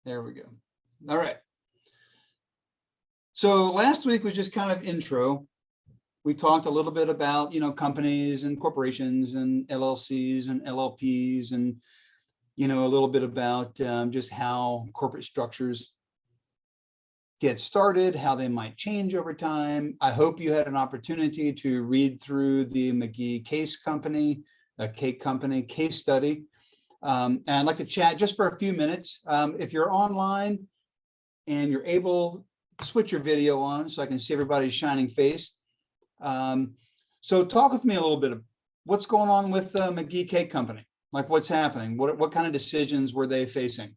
There we go. All right. So last week was just kind of intro. We talked a little bit about, companies and corporations and LLCs and LLPs and, a little bit about just how corporate structures get started, how they might change over time. I hope you had an opportunity to read through the McGee case study. And I'd like to chat just for a few minutes. If you're online and you're able, switch your video on so I can see everybody's shining face. So talk with me a little bit of what's going on with the McGee Cake Company. Like what's happening? What kind of decisions were they facing?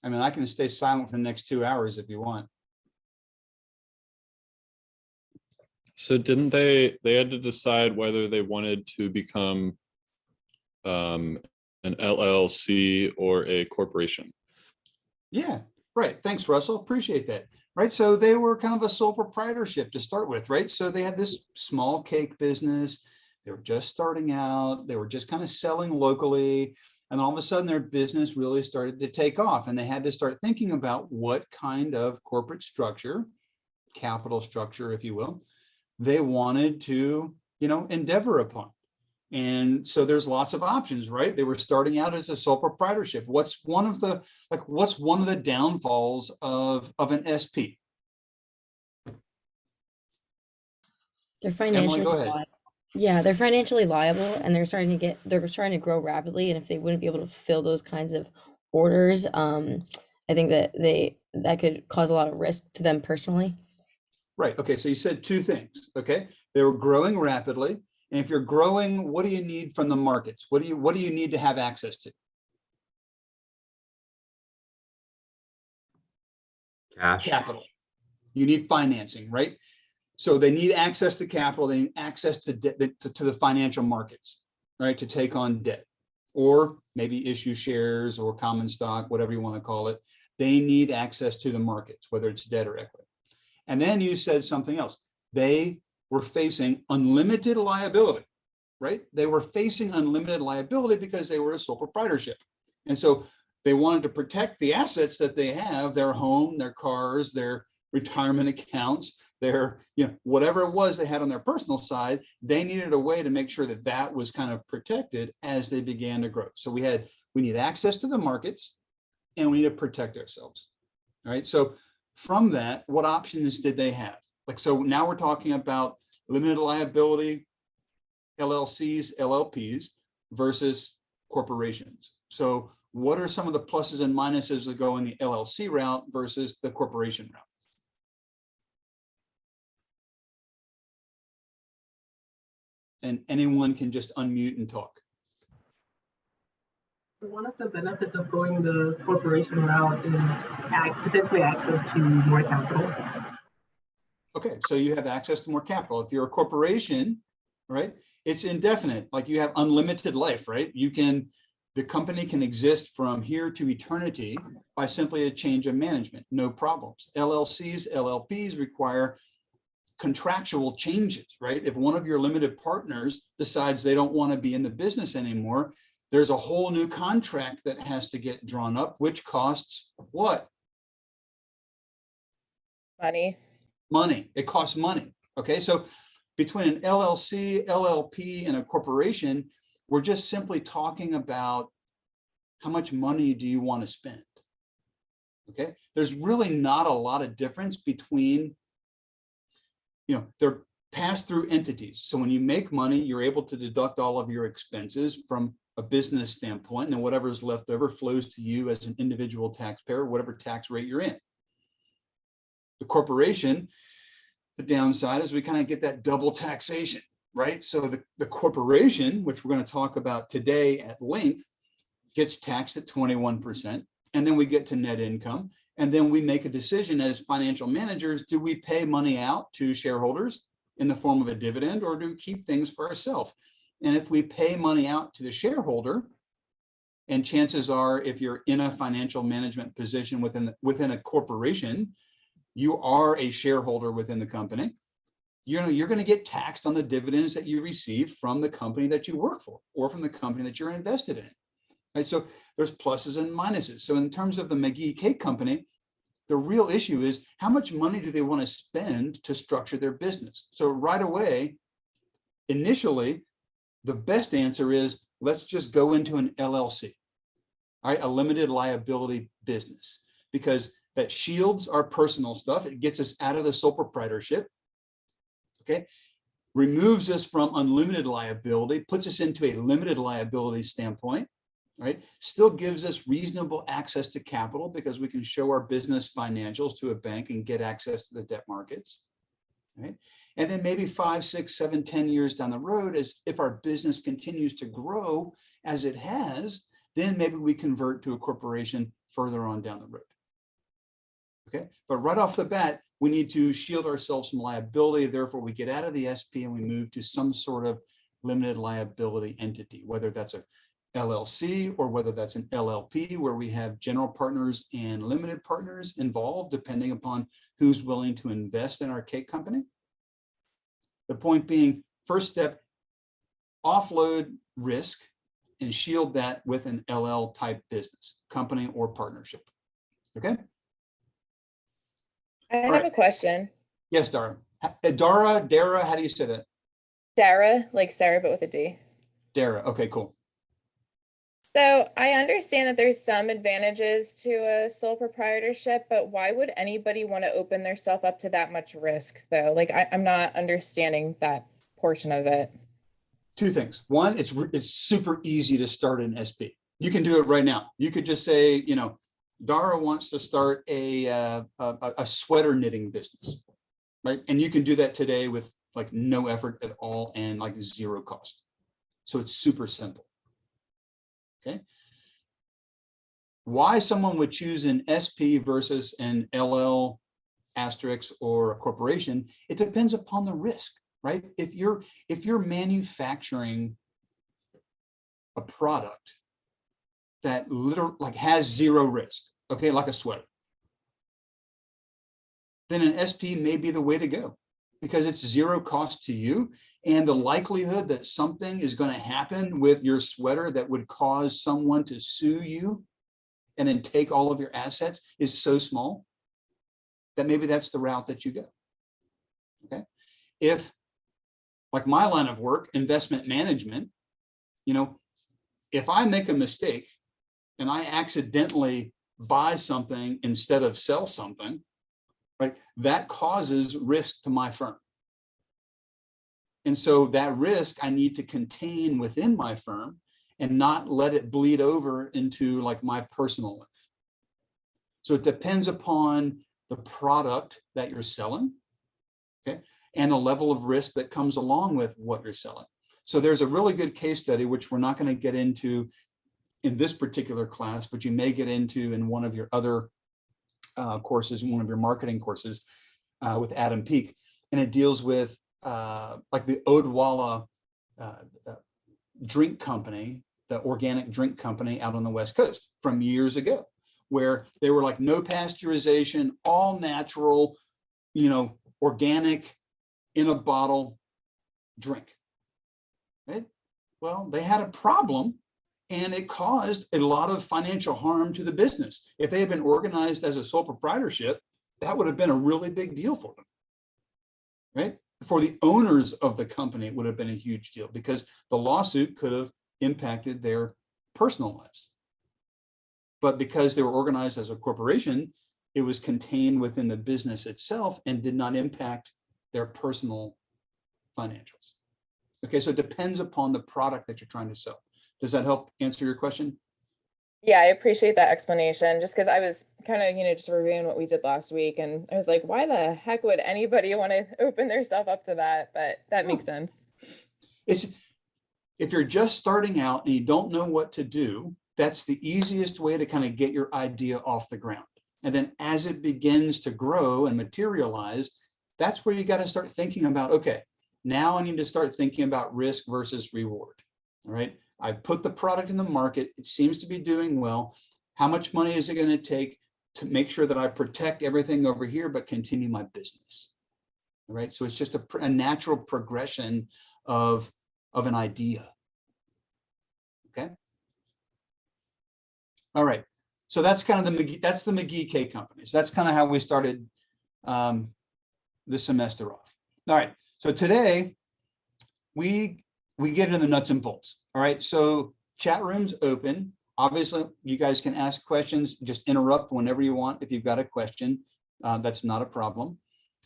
I mean, I can stay silent for the next 2 hours if you want. So didn't they had to decide whether they wanted to become an LLC or a corporation? Yeah, right. Thanks, Russell. Appreciate that. Right. So they were kind of a sole proprietorship to start with, right? So they had this small cake business. They were just starting out. They were just kind of selling locally. And all of a sudden their business really started to take off, and they had to start thinking about what kind of corporate structure, capital structure, if you will, they wanted to, endeavor upon. And so there's lots of options, right? They were starting out as a sole proprietorship. What's one of the downfalls of an SP? They're financially, Emily, go ahead. yeah, they're financially liable, and they're trying to grow rapidly. And if they wouldn't be able to fulfill those kinds of orders, I think that could cause a lot of risk to them personally. Right. Okay. So you said two things. Okay. They were growing rapidly. And if you're growing, what do you need from the markets? What do you need to have access to? Capital. You need financing, right? So they need access to capital. They need access to the financial markets, right? To take on debt, or maybe issue shares or common stock, whatever you want to call it. They need access to the markets, whether it's debt or equity. And then you said something else. They were facing unlimited liability, right? They were facing unlimited liability because they were a sole proprietorship. And so they wanted to protect the assets that they have, their home, their cars, their retirement accounts, their, whatever it was they had on their personal side. They needed a way to make sure that that was kind of protected as they began to grow. So we need access to the markets, and we need to protect ourselves. All right. So from that, what options did they have? So now we're talking about limited liability, LLCs, LLPs versus corporations. So what are some of the pluses and minuses that go in the LLC route versus the corporation route? And anyone can just unmute and talk. One of the benefits of going the corporation route is potentially access to more capital. Okay, so you have access to more capital. If you're a corporation, right, it's indefinite. Like you have unlimited life, right? The company can exist from here to eternity by simply a change of management, no problems. LLCs, LLPs require contractual changes, right? If one of your limited partners decides they don't want to be in the business anymore, there's a whole new contract that has to get drawn up, which costs what? Money. It costs money. Okay, so between an LLC, LLP, and a corporation, we're just simply talking about how much money do you want to spend? Okay, there's really not a lot of difference between, they're pass-through entities. So when you make money, you're able to deduct all of your expenses from a business standpoint, and then whatever's left over flows to you as an individual taxpayer, whatever tax rate you're in. The corporation, the downside is we kind of get that double taxation, right? So the corporation, which we're going to talk about today at length, gets taxed at 21%. And then we get to net income. And then we make a decision as financial managers, do we pay money out to shareholders in the form of a dividend, or do we keep things for ourselves? And if we pay money out to the shareholder, and chances are, if you're in a financial management position within a corporation, you are a shareholder within the company. you're going to get taxed on the dividends that you receive from the company that you work for or from the company that you're invested in. Right? So there's pluses and minuses. So in terms of the McGee Cake Company, the real issue is how much money do they want to spend to structure their business? So right away, initially, the best answer is let's just go into an LLC, all right, a limited liability business, because that shields our personal stuff. It gets us out of the sole proprietorship, okay, removes us from unlimited liability, puts us into a limited liability standpoint, right? Still gives us reasonable access to capital because we can show our business financials to a bank and get access to the debt markets, right? And then maybe 5, 6, 7, 10 years down the road, as if our business continues to grow as it has, then maybe we convert to a corporation further on down the road. Okay, but right off the bat, we need to shield ourselves from liability. Therefore, we get out of the SP and we move to some sort of limited liability entity, whether that's a LLC or whether that's an LLP, where we have general partners and limited partners involved, depending upon who's willing to invest in our cake company. The point being, first step, offload risk and shield that with an LL type business, company or partnership. Okay. I have a question. Yes, Dara. Dara, how do you say that? Dara, like Sarah, but with a D. Dara. Okay, cool. So I understand that there's some advantages to a sole proprietorship, but why would anybody want to open themselves up to that much risk, though? Like, I'm not understanding that portion of it. Two things. One, it's super easy to start an SP. You can do it right now. You could just say, you know, Dara wants to start a sweater knitting business, right? And you can do that today with like no effort at all and like zero cost. So it's super simple. Okay. Why someone would choose an SP versus an LL asterisk or a corporation, it depends upon the risk, right? If you're manufacturing a product that literally like has zero risk, okay, like a sweater, then an SP may be the way to go because it's zero cost to you. And the likelihood that something is going to happen with your sweater that would cause someone to sue you and then take all of your assets is so small that maybe that's the route that you go. Okay. If, like my line of work, investment management, you know, if I make a mistake and I accidentally buy something instead of sell something, right, that causes risk to my firm. And so that risk I need to contain within my firm and not let it bleed over into like my personal life. So it depends upon the product that you're selling, okay, and the level of risk that comes along with what you're selling. So there's a really good case study, which we're not going to get into in this particular class, but you may get into in one of your other courses, one of your marketing courses with Adam Peake, and it deals with like the Odwalla drink company, the organic drink company out on the West Coast from years ago, where they were like no pasteurization, all natural, you know, organic in a bottle drink, right? Well, they had a problem and it caused a lot of financial harm to the business. If they had been organized as a sole proprietorship, that would have been a really big deal for them, right? For the owners of the company, it would have been a huge deal because the lawsuit could have impacted their personal lives. But because they were organized as a corporation, it was contained within the business itself and did not impact their personal financials. Okay, so it depends upon the product that you're trying to sell. Does that help answer your question? Yeah, I appreciate that explanation, just because I was kind of, just reviewing what we did last week, and I was like, why the heck would anybody want to open their stuff up to that? But that makes sense. It's, if you're just starting out and you don't know what to do, that's the easiest way to kind of get your idea off the ground. And then as it begins to grow and materialize, that's where you got to start thinking about, okay, now I need to start thinking about risk versus reward. All right. I put the product in the market. It seems to be doing well. How much money is it going to take to make sure that I protect everything over here, but continue my business? right? So it's just a natural progression of an idea. Okay. All right. So that's kind of the McGee K companies. That's kind of how we started the semester off. All right. So today we get into the nuts and bolts. All right. So chat room's open. Obviously, you guys can ask questions. Just interrupt whenever you want if you've got a question. That's not a problem.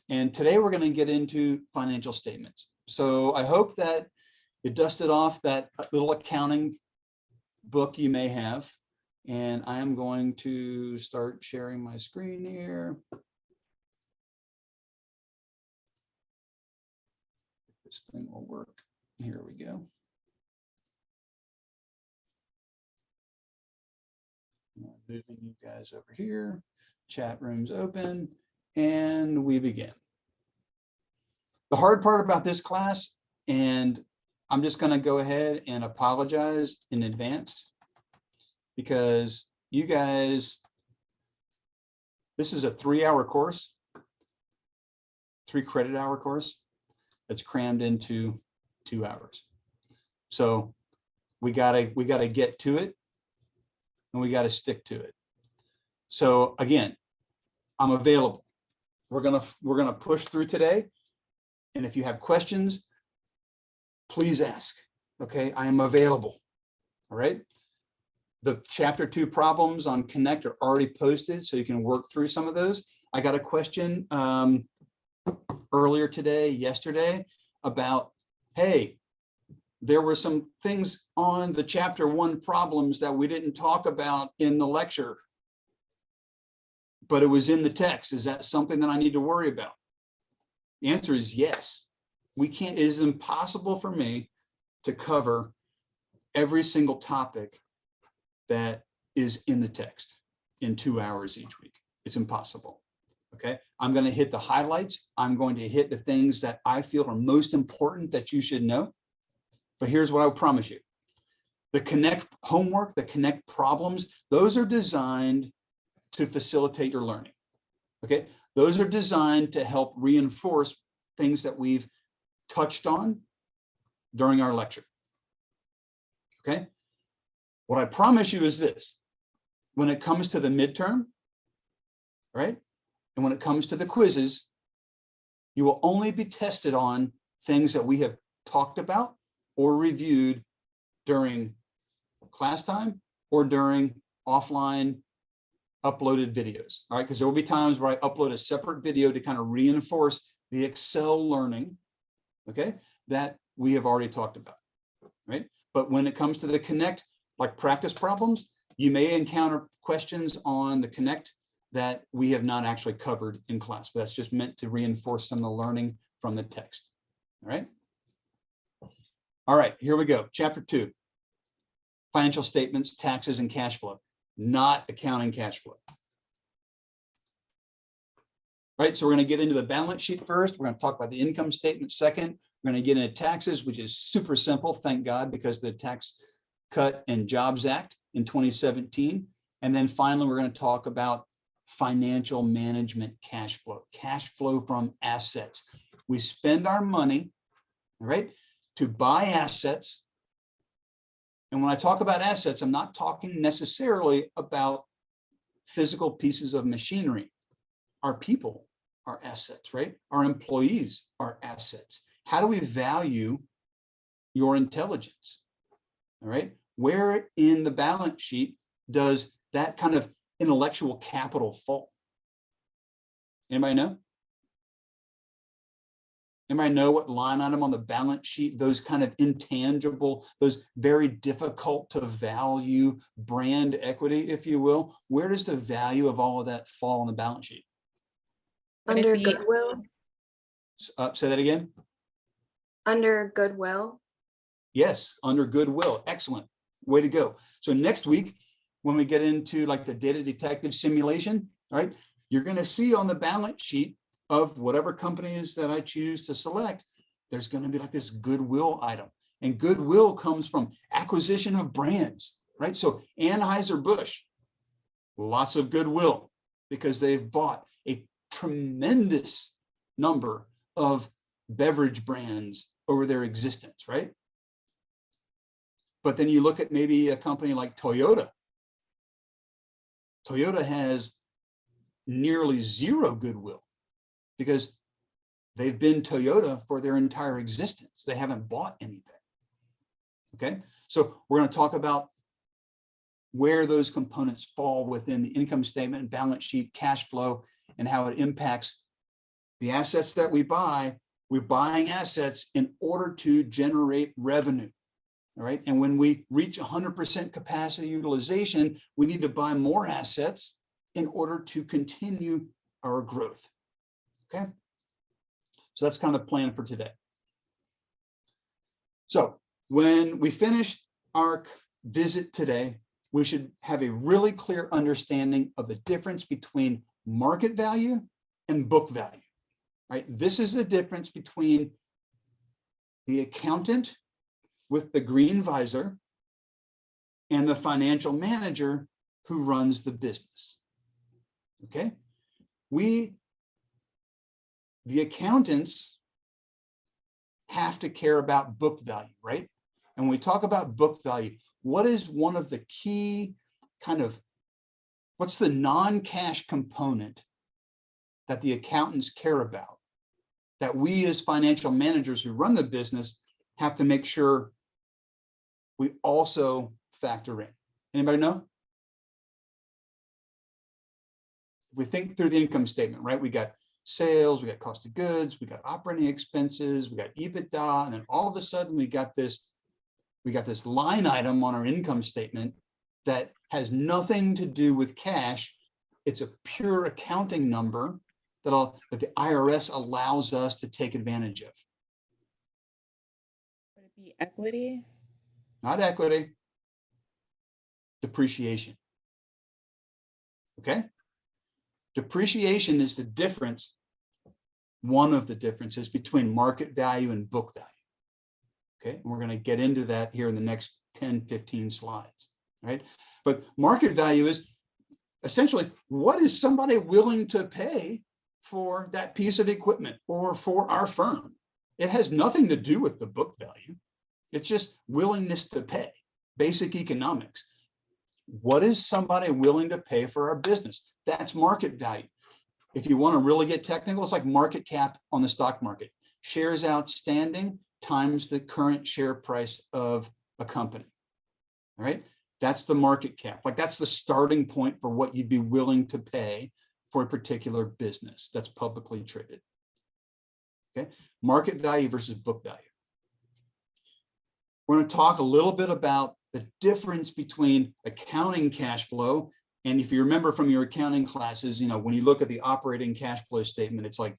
And today we're going to get into financial statements. So I hope that you dusted off that little accounting book you may have. And I am going to start sharing my screen here. This thing will work. Here we go. Moving you guys over here. Chat room's open, and we begin. The hard part about this class, and I'm just going to go ahead and apologize in advance, because you guys, this is a 3-hour course, 3 credit hour course that's crammed into 2 hours. So we gotta get to it, and we gotta stick to it. So again, I'm available. We're gonna push through today, and if you have questions, please ask. Okay, I am available. All right. The chapter 2 problems on Connect are already posted, so you can work through some of those. I got a question earlier today, yesterday, about, hey, there were some things on the chapter 1 problems that we didn't talk about in the lecture, but it was in the text. Is that something that I need to worry about? The answer is yes. We can't, it is impossible for me to cover every single topic that is in the text in 2 hours each week. It's impossible. Okay, I'm going to hit the highlights. I'm going to hit the things that I feel are most important that you should know. But here's what I promise you. The Connect homework, the Connect problems, those are designed to facilitate your learning. Okay, those are designed to help reinforce things that we've touched on during our lecture. Okay, what I promise you is this: when it comes to the midterm, right, and when it comes to the quizzes, you will only be tested on things that we have talked about or reviewed during class time or during offline uploaded videos. All right, because there will be times where I upload a separate video to kind of reinforce the Excel learning, okay, that we have already talked about, right? But when it comes to the Connect, like practice problems, you may encounter questions on the Connect that we have not actually covered in class, but that's just meant to reinforce some of the learning from the text. All right. All right, here we go. Chapter 2, financial statements, taxes, and cash flow, not accounting cash flow. All right, so we're going to get into the balance sheet first. We're going to talk about the income statement second. We're going to get into taxes, which is super simple, thank God, because of the Tax Cut and Jobs Act in 2017. And then finally, we're going to talk about financial management cash flow from assets. We spend our money, all right, to buy assets. And when I talk about assets, I'm not talking necessarily about physical pieces of machinery. Our people are assets, right? Our employees are assets. How do we value your intelligence? All right. Where in the balance sheet does that kind of intellectual capital fall? Anybody know? Anybody know what line item on the balance sheet, those kind of intangible, those very difficult to value brand equity, if you will, where does the value of all of that fall on the balance sheet? Under goodwill? Say that again. Under goodwill? Yes, under goodwill. Excellent. Way to go. So next week, when we get into like the data detective simulation, all right, you're going to see on the balance sheet of whatever companies that I choose to select, there's going to be like this goodwill item. And goodwill comes from acquisition of brands, right? So Anheuser-Busch, lots of goodwill because they've bought a tremendous number of beverage brands over their existence, right? But then you look at maybe a company like Toyota. Toyota has nearly zero goodwill because they've been Toyota for their entire existence. They haven't bought anything. Okay, so we're going to talk about where those components fall within the income statement, balance sheet, cash flow, and how it impacts the assets that we buy. We're buying assets in order to generate revenue. All right. And when we reach 100% capacity utilization, we need to buy more assets in order to continue our growth. Okay. So that's kind of the plan for today. So when we finish our visit today, we should have a really clear understanding of the difference between market value and book value. Right? This is the difference between the accountant with the green visor and the financial manager who runs the business. Okay? The accountants have to care about book value, right? And when we talk about book value, what is one of the key what's the non-cash component that the accountants care about, that we as financial managers who run the business have to make sure we also factor in? Anybody know? If we think through the income statement, right? We got sales, we got cost of goods, we got operating expenses, we got Ebitda, and then all of a sudden we got this line item on our income statement that has nothing to do with cash. It's a pure accounting number that the IRS allows us to take advantage of. Would it be equity? Not equity, depreciation. Okay? Depreciation is the difference, one of the differences between market value and book value. Okay, and we're going to get into that here in the next 10, 15 slides, right? But market value is essentially, what is somebody willing to pay for that piece of equipment or for our firm? It has nothing to do with the book value. It's just willingness to pay, basic economics. What is somebody willing to pay for our business? That's market value. If you want to really get technical, it's like market cap on the stock market. Shares outstanding times the current share price of a company. All right, that's the market cap. Like, that's the starting point for what you'd be willing to pay for a particular business that's publicly traded. Okay, market value versus book value. We're going to talk a little bit about the difference between accounting cash flow. And if you remember from your accounting classes, when you look at the operating cash flow statement, it's like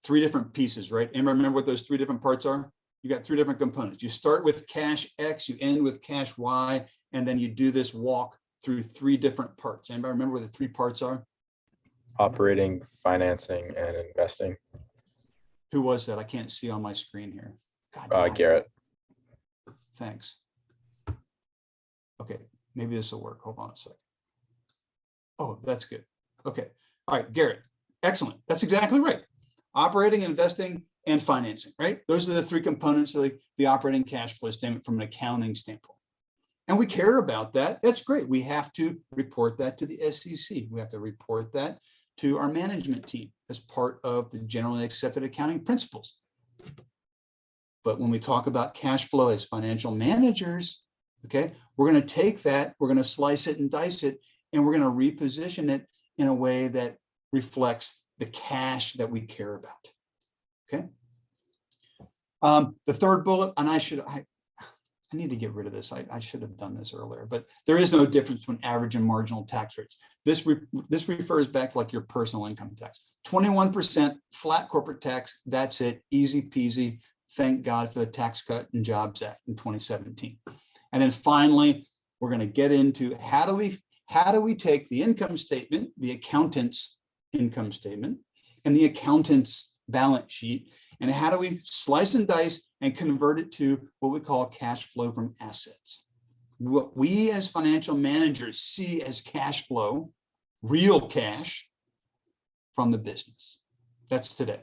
3 different pieces, right? Anybody remember what those 3 different parts are? You got 3 different components. You start with cash X, you end with cash Y, and then you do this walk through 3 different parts. Anybody remember what the 3 parts are? Operating, financing, and investing. Who was that? I can't see on my screen here. God, Garrett. Thanks. Okay, maybe this will work. Hold on a second. Oh, that's good. Okay. All right, Garrett. Excellent. That's exactly right. Operating, investing, and financing, right? Those are the 3 components of the operating cash flow statement from an accounting standpoint. And we care about that. That's great. We have to report that to the SEC. We have to report that to our management team as part of the generally accepted accounting principles. But when we talk about cash flow as financial managers, okay, we're going to take that, we're going to slice it and dice it, and we're going to reposition it in a way that reflects the cash that we care about. Okay. The third bullet, and I need to get rid of this. I should have done this earlier, but there is no difference between average and marginal tax rates. This refers back to like your personal income tax. 21% flat corporate tax. That's it. Easy peasy. Thank God for the Tax Cut and Jobs Act in 2017. And then finally, we're going to get into how do we take the income statement, the accountant's income statement, and the accountant's balance sheet, and how do we slice and dice and convert it to what we call cash flow from assets. What we as financial managers see as cash flow, real cash from the business. That's today.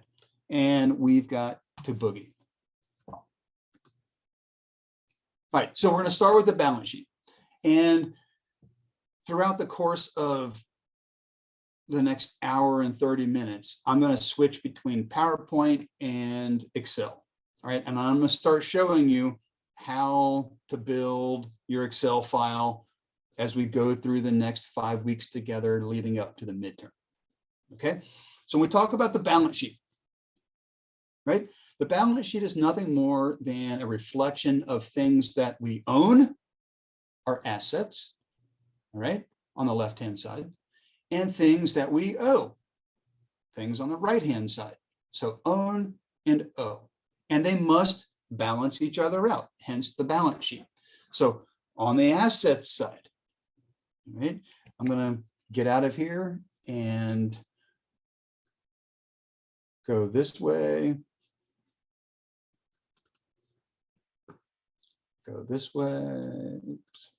and we've got to boogie. All right, so we're going to start with the balance sheet. And throughout the course of the next hour and 30 minutes, I'm going to switch between PowerPoint and Excel. All right, and I'm going to start showing you how to build your Excel file as we go through the next 5 weeks together leading up to the midterm. Okay, so when we talk about the balance sheet, right? The balance sheet is nothing more than a reflection of things that we own, our assets, all right, on the left-hand side, and things that we owe, things on the right-hand side. So own and owe, and they must balance each other out, hence the balance sheet. So on the assets side, right, I'm going to get out of here and go this way, go this way. Oops.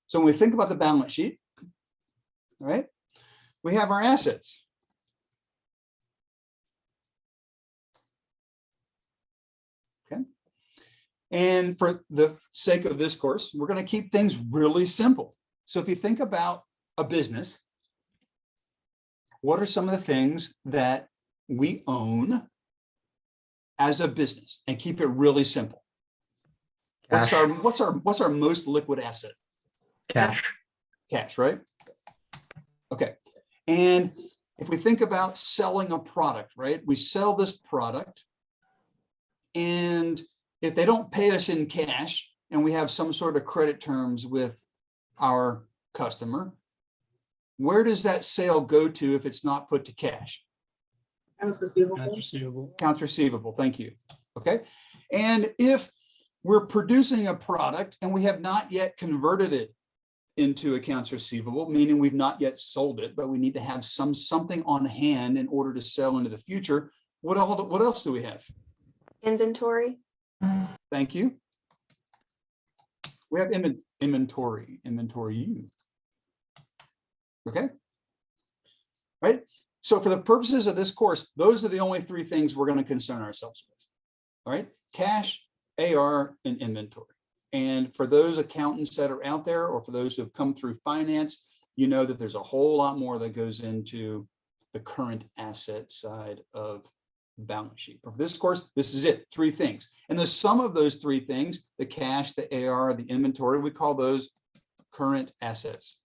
So when we think about the balance sheet, all right, we have our assets. Okay. And for the sake of this course, we're going to keep things really simple. So if you think about a business, what are some of the things that we own as a business, and keep it really simple? Cash. What's our most liquid asset? Cash. Cash, right? Okay. And if we think about selling a product, right? We sell this product, and if they don't pay us in cash and we have some sort of credit terms with our customer, where does that sale go to if it's not put to cash? Accounts receivable. Accounts receivable. Accounts receivable, thank you. Okay. And if we're producing a product and we have not yet converted it into accounts receivable, meaning we've not yet sold it, but we need to have something on hand in order to sell into the future, what else do we have? Inventory. Thank you. We have inventory. Okay. Right. So for the purposes of this course, those are the only three things we're going to concern ourselves with. All right. Cash, AR, and inventory. And for those accountants that are out there, or for those who have come through finance, you know that there's a whole lot more that goes into the current asset side of balance sheet. For this course, this is it, three things. And the sum of those three things, the cash, the AR, the inventory, we call those current assets.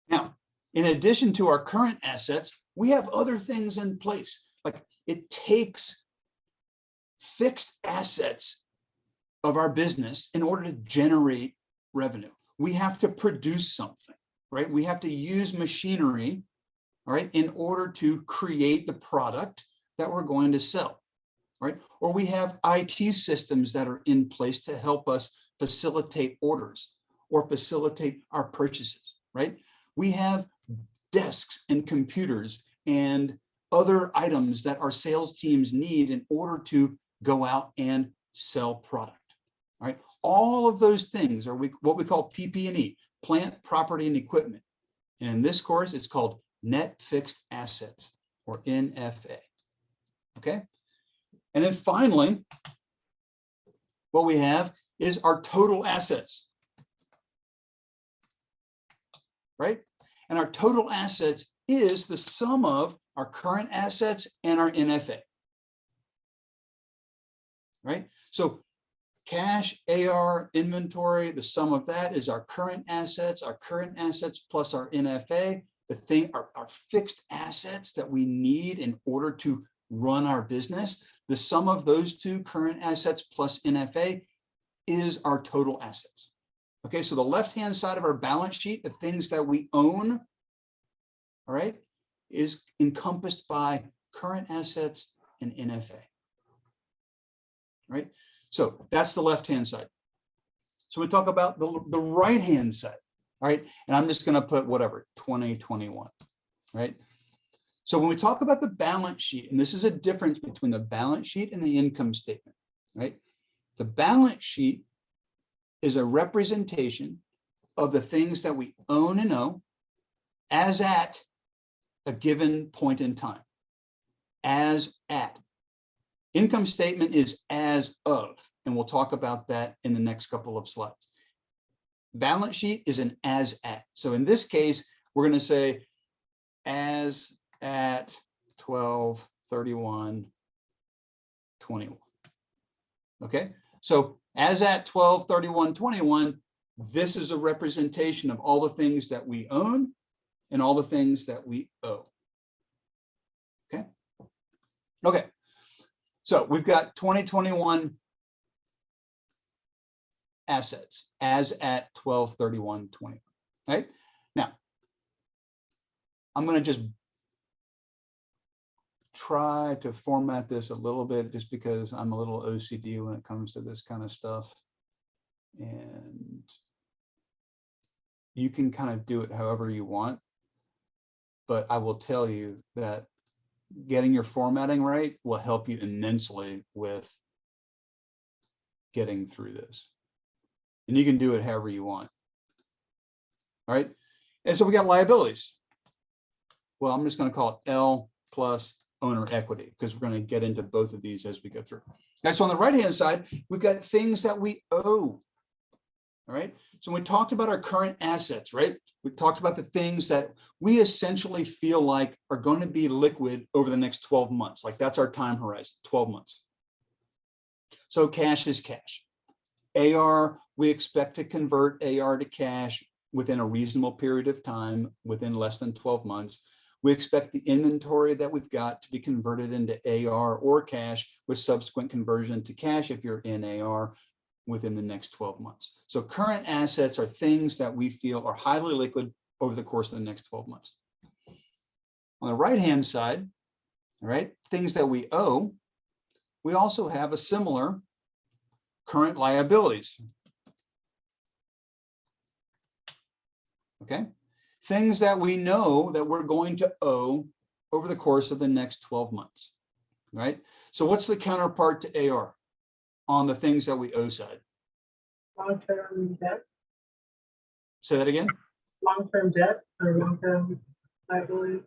Now, in addition to our current assets, we have other things in place. Like, it takes fixed assets of our business in order to generate revenue. We have to produce something, right? We have to use machinery, all right, in order to create the product that we're going to sell, right? Or we have IT systems that are in place to help us facilitate orders or facilitate our purchases, right? We have desks and computers and other items that our sales teams need in order to go out and sell product. All right, all of those things are what we call PP&E, plant, property, and equipment. And in this course, it's called net fixed assets, or NFA. Okay, and then finally, what we have is our total assets, right? And our total assets is the sum of our current assets and our NFA, right? So cash, AR, inventory, the sum of that is our current assets plus our NFA, our fixed assets that we need in order to run our business. The sum of those two, current assets plus NFA, is our total assets. Okay, so the left-hand side of our balance sheet, the things that we own, all right, is encompassed by current assets and NFA, right? So that's the left-hand side. So we talk about the right-hand side, all right? And I'm just going to put whatever, 2021, right? So when we talk about the balance sheet, and this is a difference between the balance sheet and the income statement, right? The balance sheet is a representation of the things that we own and owe as at a given point in time. As at. Income statement is as of, and we'll talk about that in the next couple of slides. Balance sheet is an as at. So in this case, we're going to say as at 12/31/21. Okay, so as at 12/31/21, this is a representation of all the things that we own and all the things that we owe. Okay. Okay. So we've got 2021 assets as at 12/31/21. Right now, I'm going to just try to format this a little bit just because I'm a little OCD when it comes to this kind of stuff. And you can kind of do it however you want. But I will tell you that getting your formatting right will help you immensely with getting through this. And you can do it however you want. All right. And so we got liabilities. Well, I'm just going to call it L plus owner equity because we're going to get into both of these as we go through. Now, so on the right-hand side, we've got things that we owe. All right. So we talked about our current assets, right? We talked about the things that we essentially feel like are going to be liquid over the next 12 months. Like that's our time horizon, 12 months. So cash is cash. AR, we expect to convert AR to cash within a reasonable period of time, within less than 12 months. We expect the inventory that we've got to be converted into AR or cash with subsequent conversion to cash if you're in AR within the next 12 months. So current assets are things that we feel are highly liquid over the course of the next 12 months. On the right-hand side, all right, things that we owe, we also have a similar current liabilities. Okay, things that we know that we're going to owe over the course of the next 12 months, right? So what's the counterpart to AR on the things that we owe side? Long-term debt. Say that again. Long-term debt or long-term liability.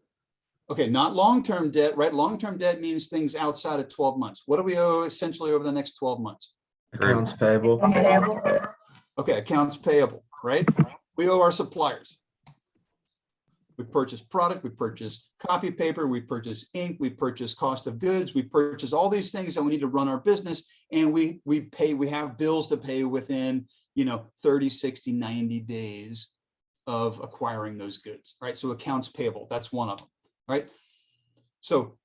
Okay, not long-term debt, right? Long-term debt means things outside of 12 months. What do we owe essentially over the next 12 months? Accounts payable. Okay, accounts payable, right? We owe our suppliers. We purchase product, we purchase copy paper, we purchase ink, we purchase cost of goods, we purchase all these things that we need to run our business, and we have bills to pay within, 30, 60, 90 days of acquiring those goods, right? So accounts payable, that's one of them, right? So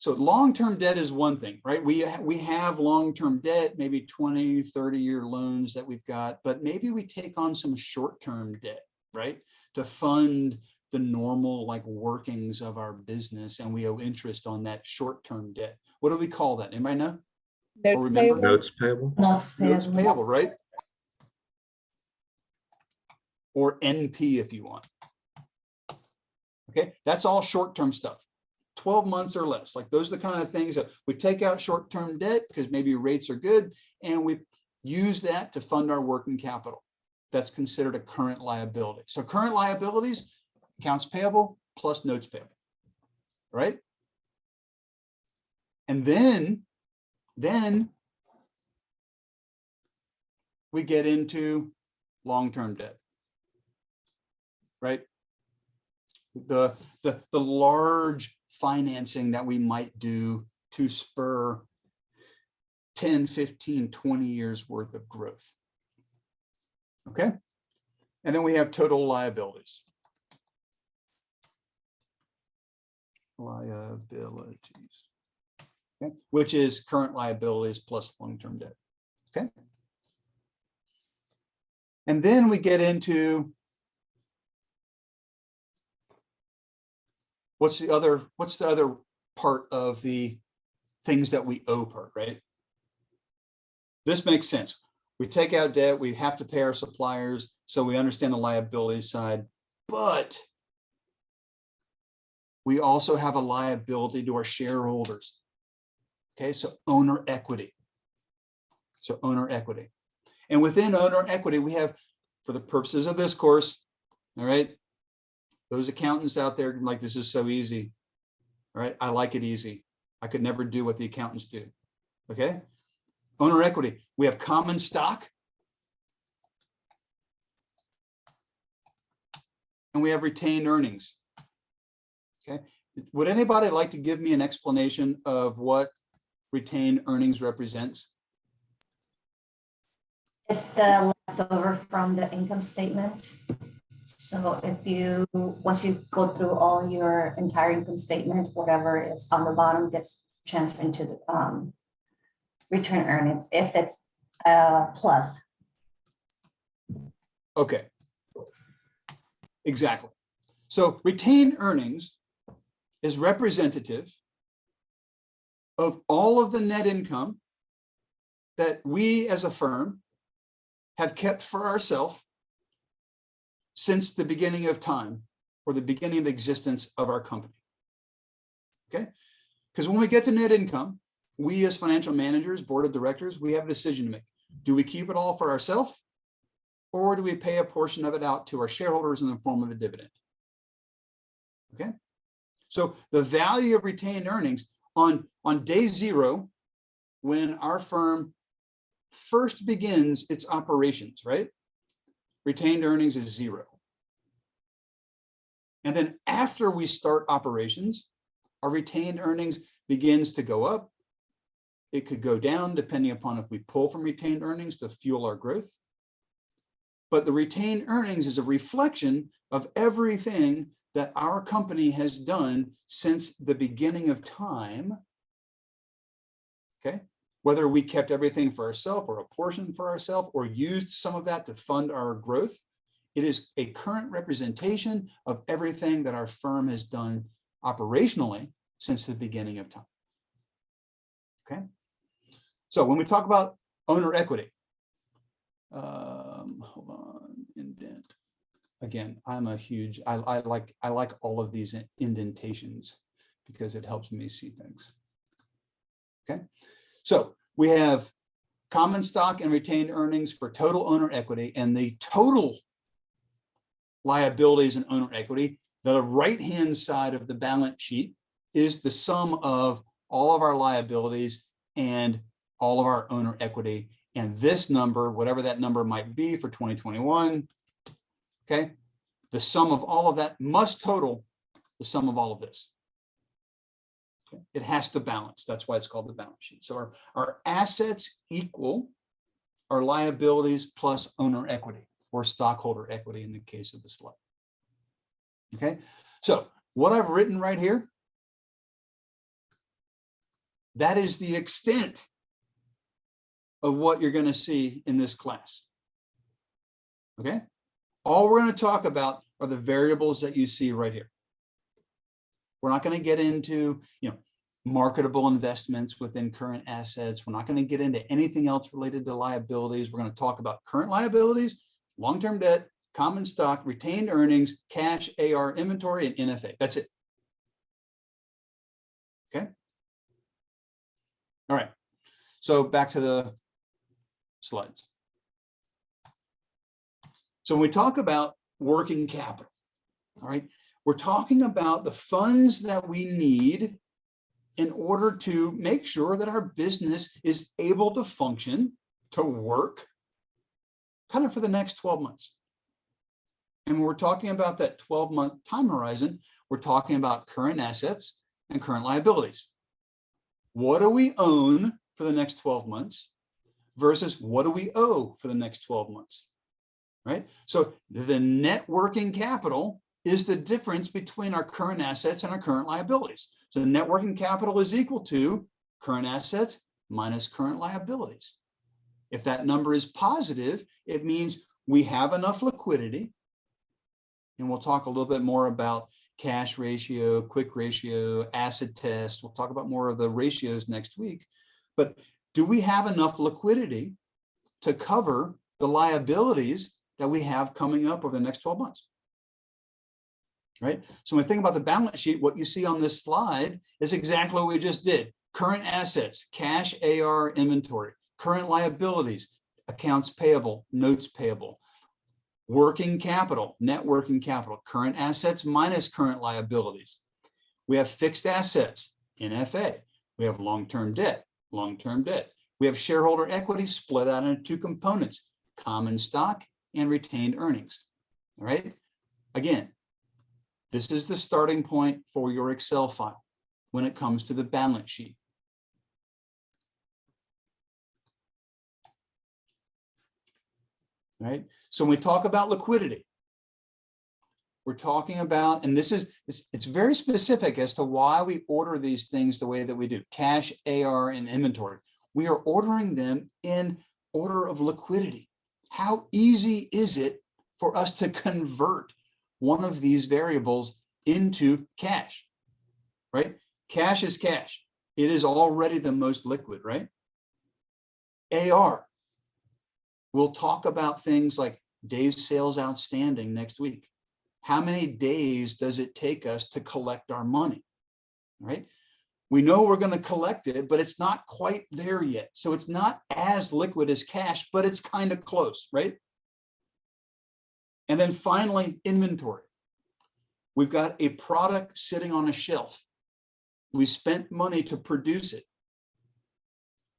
long-term debt is one thing, right? We have long-term debt, maybe 20, 30-year loans that we've got, but maybe we take on some short-term debt, right? To fund the normal workings of our business, and we owe interest on that short-term debt. What do we call that? Anybody know? Or remember? Notes payable. Notes payable, right? Or NP if you want. Okay, that's all short-term stuff. 12 months or less. Those are the kind of things that we take out short-term debt because maybe rates are good, and we use that to fund our working capital. That's considered a current liability. So current liabilities, accounts payable plus notes payable, right? And then we get into long-term debt, right? The large financing that we might do to spur 10, 15, 20 years worth of growth. Okay. And then we have total liabilities. Liabilities. Okay. Which is current liabilities plus long-term debt. Okay. And then we get into what's the other part of the things that we owe part, right? This makes sense. We take out debt, we have to pay our suppliers, so we understand the liability side, but we also have a liability to our shareholders. Okay, so owner equity. So owner equity. And within owner equity, we have, for the purposes of this course, all right, those accountants out there like, this is so easy. All right, I like it easy. I could never do what the accountants do. Okay, owner equity, we have common stock. And we have retained earnings. Okay, would anybody like to give me an explanation of what retained earnings represents? It's the leftover from the income statement. So if you, once you go through all your entire income statement, whatever is on the bottom gets transferred into the return earnings, if it's plus. Okay. Exactly. So retained earnings is representative of all of the net income that we as a firm have kept for ourselves since the beginning of time, or the beginning of existence of our company. Okay, because when we get to net income, we as financial managers, board of directors, we have a decision to make. Do we keep it all for ourselves, or do we pay a portion of it out to our shareholders in the form of a dividend? Okay, so the value of retained earnings on day zero, when our firm first begins its operations, right? Retained earnings is 0. And then after we start operations, our retained earnings begins to go up. It could go down depending upon if we pull from retained earnings to fuel our growth. But the retained earnings is a reflection of everything that our company has done since the beginning of time. Okay, whether we kept everything for ourselves or a portion for ourselves or used some of that to fund our growth, it is a current representation of everything that our firm has done operationally since the beginning of time. Okay, so when we talk about owner equity, hold on, indent. Again, I'm a huge, I like all of these indentations because it helps me see things. Okay, so we have common stock and retained earnings for total owner equity, and the total liabilities and owner equity, the right-hand side of the balance sheet is the sum of all of our liabilities and all of our owner equity. And this number, whatever that number might be for 2021, okay, the sum of all of that must total the sum of all of this. Okay? It has to balance. That's why it's called the balance sheet. So our assets equal our liabilities plus owner equity, or stockholder equity in the case of the slide. Okay, so what I've written right here, that is the extent of what you're going to see in this class. Okay, all we're going to talk about are the variables that you see right here. We're not going to get into, marketable investments within current assets. We're not going to get into anything else related to liabilities. We're going to talk about current liabilities, long-term debt, common stock, retained earnings, cash, AR, inventory, and NFA. That's it. Okay. All right. So back to the slides. So when we talk about working capital, all right, we're talking about the funds that we need in order to make sure that our business is able to function, to work, kind of for the next 12 months. And when we're talking about that 12-month time horizon, we're talking about current assets and current liabilities. What do we own for the next 12 months versus what do we owe for the next 12 months, right? So the net working capital is the difference between our current assets and our current liabilities. So net working capital is equal to current assets minus current liabilities. If that number is positive, it means we have enough liquidity. And we'll talk a little bit more about cash ratio, quick ratio, acid test. We'll talk about more of the ratios next week. But do we have enough liquidity to cover the liabilities that we have coming up over the next 12 months? right? So when we think about the balance sheet, what you see on this slide is exactly what we just did. Current assets, cash, AR, inventory. Current liabilities, accounts payable, notes payable. Working capital, net working capital. Current assets minus current liabilities. We have fixed assets, NFA. We have long-term debt, long-term debt. We have shareholder equity split out into two components, common stock and retained earnings. All right. Again, this is the starting point for your Excel file when it comes to the balance sheet. Right. So when we talk about liquidity, we're talking about, and it's very specific as to why we order these things the way that we do, cash, AR, and inventory. We are ordering them in order of liquidity. How easy is it for us to convert one of these variables into cash, right? Cash is cash. It is already the most liquid, right? AR. We'll talk about things like days sales outstanding next week. How many days does it take us to collect our money, right? We know we're going to collect it, but it's not quite there yet. So it's not as liquid as cash, but it's kind of close, right? And then finally, inventory. We've got a product sitting on a shelf. We spent money to produce it.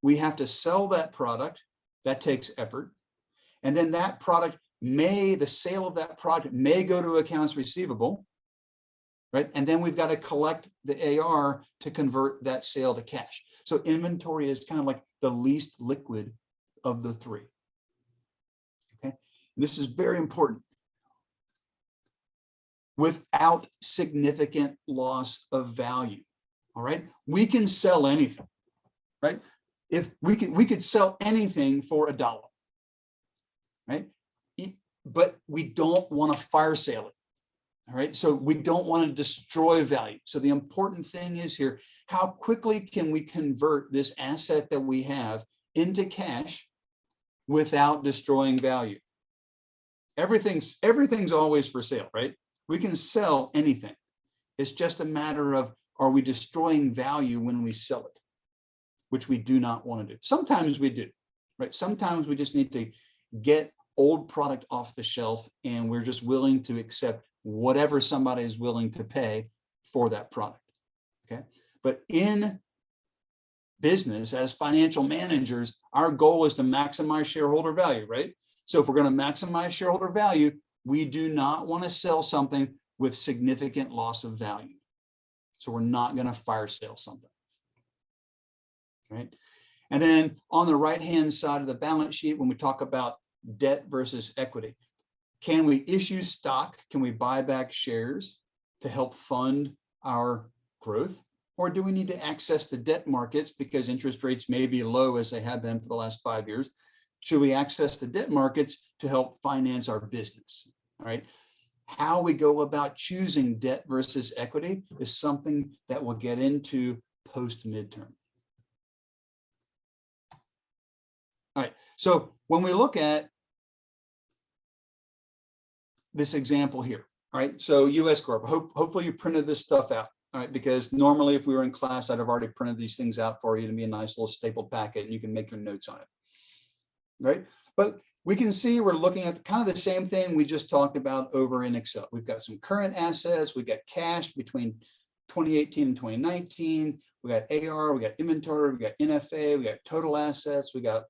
We have to sell that product. That takes effort. And then that product the sale of that product may go to accounts receivable, right? And then we've got to collect the AR to convert that sale to cash. So inventory is kind of like the least liquid of the three. Okay, and this is very important. Without significant loss of value. All right, we can sell anything, right? If we could sell anything for $1, right? But we don't want to fire sale it. All right, so we don't want to destroy value. So the important thing is here, how quickly can we convert this asset that we have into cash without destroying value? Everything's always for sale, right? We can sell anything. It's just a matter of, are we destroying value when we sell it, which we do not want to do. Sometimes we do, right? Sometimes we just need to get old product off the shelf and we're just willing to accept whatever somebody is willing to pay for that product. Okay. But in business, as financial managers, our goal is to maximize shareholder value, right? So if we're going to maximize shareholder value, we do not want to sell something with significant loss of value. So we're not going to fire sale something. Right. And then on the right-hand side of the balance sheet, when we talk about debt versus equity, can we issue stock? Can we buy back shares to help fund our growth? Or do we need to access the debt markets because interest rates may be low as they have been for the last 5 years? Should we access the debt markets to help finance our business? All right. How we go about choosing debt versus equity is something that we'll get into post-midterm. All right. So when we look at this example here, all right, so US Corp, hopefully you printed this stuff out, all right, because normally if we were in class, I'd have already printed these things out for you to be a nice little stapled packet and you can make your notes on it, right? But we can see we're looking at kind of the same thing we just talked about over in Excel. We've got some current assets, we've got cash between 2018 and 2019, we got AR, we got inventory, we got NFA, we got total assets, we got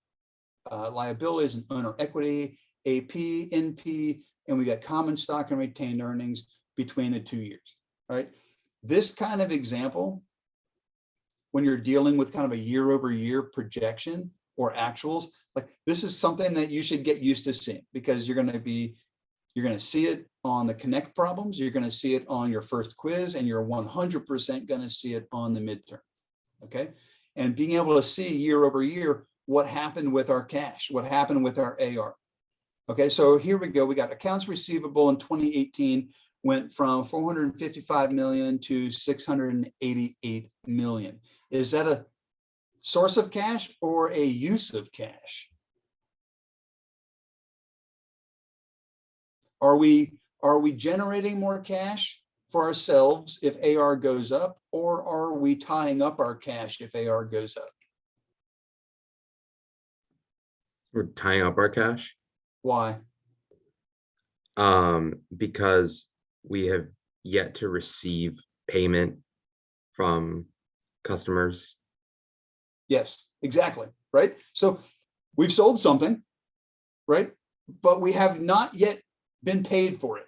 liabilities and owner equity, AP, NP, and we got common stock and retained earnings between the 2 years. All right. This kind of example, when you're dealing with kind of a year-over-year projection or actuals, like this is something that you should get used to seeing because you're going to see it on the Connect problems, you're going to see it on your first quiz, and you're 100% going to see it on the midterm. Okay. And being able to see year over year what happened with our cash, what happened with our AR. Okay, so here we go. We got accounts receivable in 2018 went from 455 million to 688 million. Is that a source of cash or a use of cash? Are we generating more cash for ourselves if AR goes up, or are we tying up our cash if AR goes up? We're tying up our cash Why? because we have yet to receive payment from customers. Yes, exactly, right? So we've sold something, right? But we have not yet been paid for it.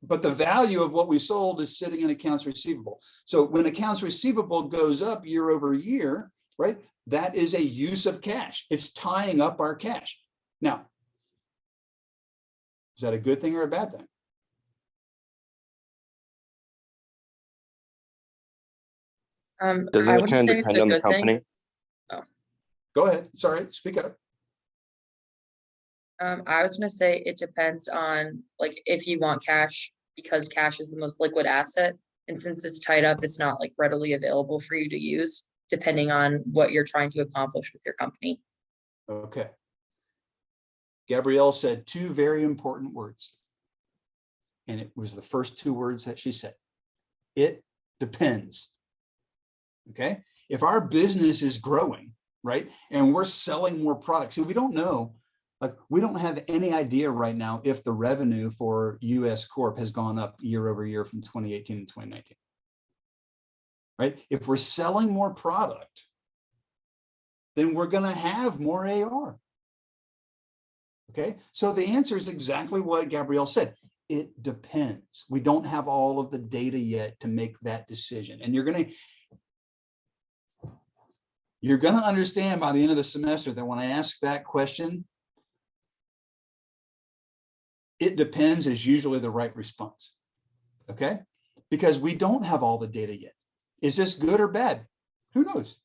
But the value of what we sold is sitting in accounts receivable. So when accounts receivable goes up year over year, right, that is a use of cash. It's tying up our cash. Now, is that a good thing or a bad thing? Doesn't I it would kind say of it's depend a on the good thing. company? Go ahead. Sorry, speak up. I was gonna say it depends on like if you want cash because cash is the most liquid asset. And since it's tied up, it's not like readily available for you to use, depending on what you're trying to accomplish with your company. Okay. Gabrielle said two very important words. And it was the first two words that she said. It depends. Okay. If our business is growing, right, and we're selling more products, so we don't know, like we don't have any idea right now if the revenue for US Corp has gone up year over year from 2018 to 2019. Right? If we're selling more product, then we're going to have more AR. Okay. So the answer is exactly what Gabrielle said. It depends. We don't have all of the data yet to make that decision. And you're going to understand by the end of the semester that when I ask that question, it depends is usually the right response. Okay. Because we don't have all the data yet. Is this good or bad? Who knows?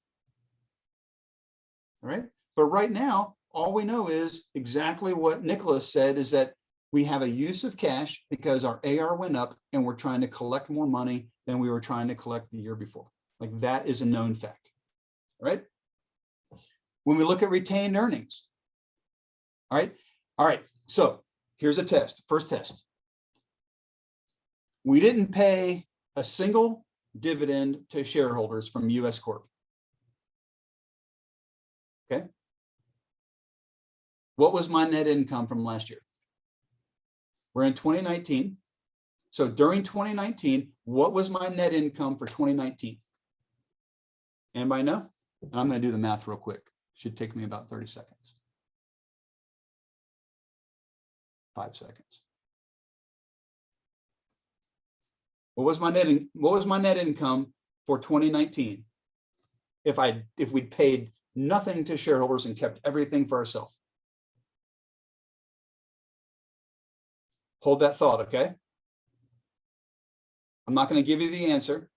All right. But right now, all we know is exactly what Nicholas said, is that we have a use of cash because our AR went up and we're trying to collect more money than we were trying to collect the year before. Like that is a known fact, right? When we look at retained earnings, all right. All right. So here's a test. First test. We didn't pay a single dividend to shareholders from US Corp. Okay. What was my net income from last year? We're in 2019. So during 2019, what was my net income for 2019? Anybody know? And I'm going to do the math real quick. Should take me about 30 seconds. 5 seconds. What was my net income for 2019 if we paid nothing to shareholders and kept everything for ourselves? Hold that thought, okay? I'm not going to give you the answer,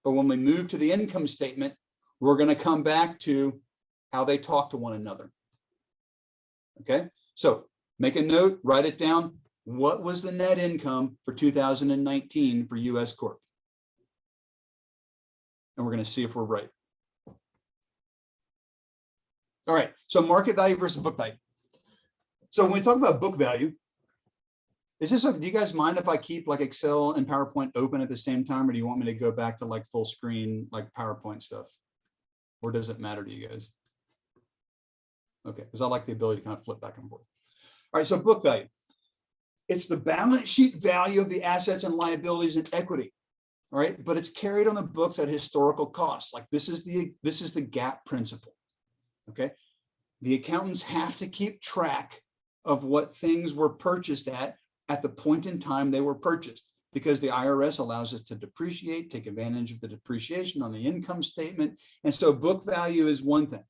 but when we move to the income statement, we're going to come back to how they talk to one another. Okay, so make a note, write it down. What was the net income for 2019 for US Corp? And we're going to see if we're right. All right, so market value versus book value. So when we talk about book value, do you guys mind if I keep like Excel and PowerPoint open at the same time, or do you want me to go back to like full screen, like PowerPoint stuff? Or does it matter to you guys? Okay, because I like the ability to kind of flip back and forth. All right, so book value. It's the balance sheet value of the assets and liabilities and equity. All right, but it's carried on the books at historical costs. Like this is the GAAP principle. Okay, the accountants have to keep track of what things were purchased at the point in time they were purchased, because the IRS allows us to depreciate, take advantage of the depreciation on the income statement. And so book value is one thing,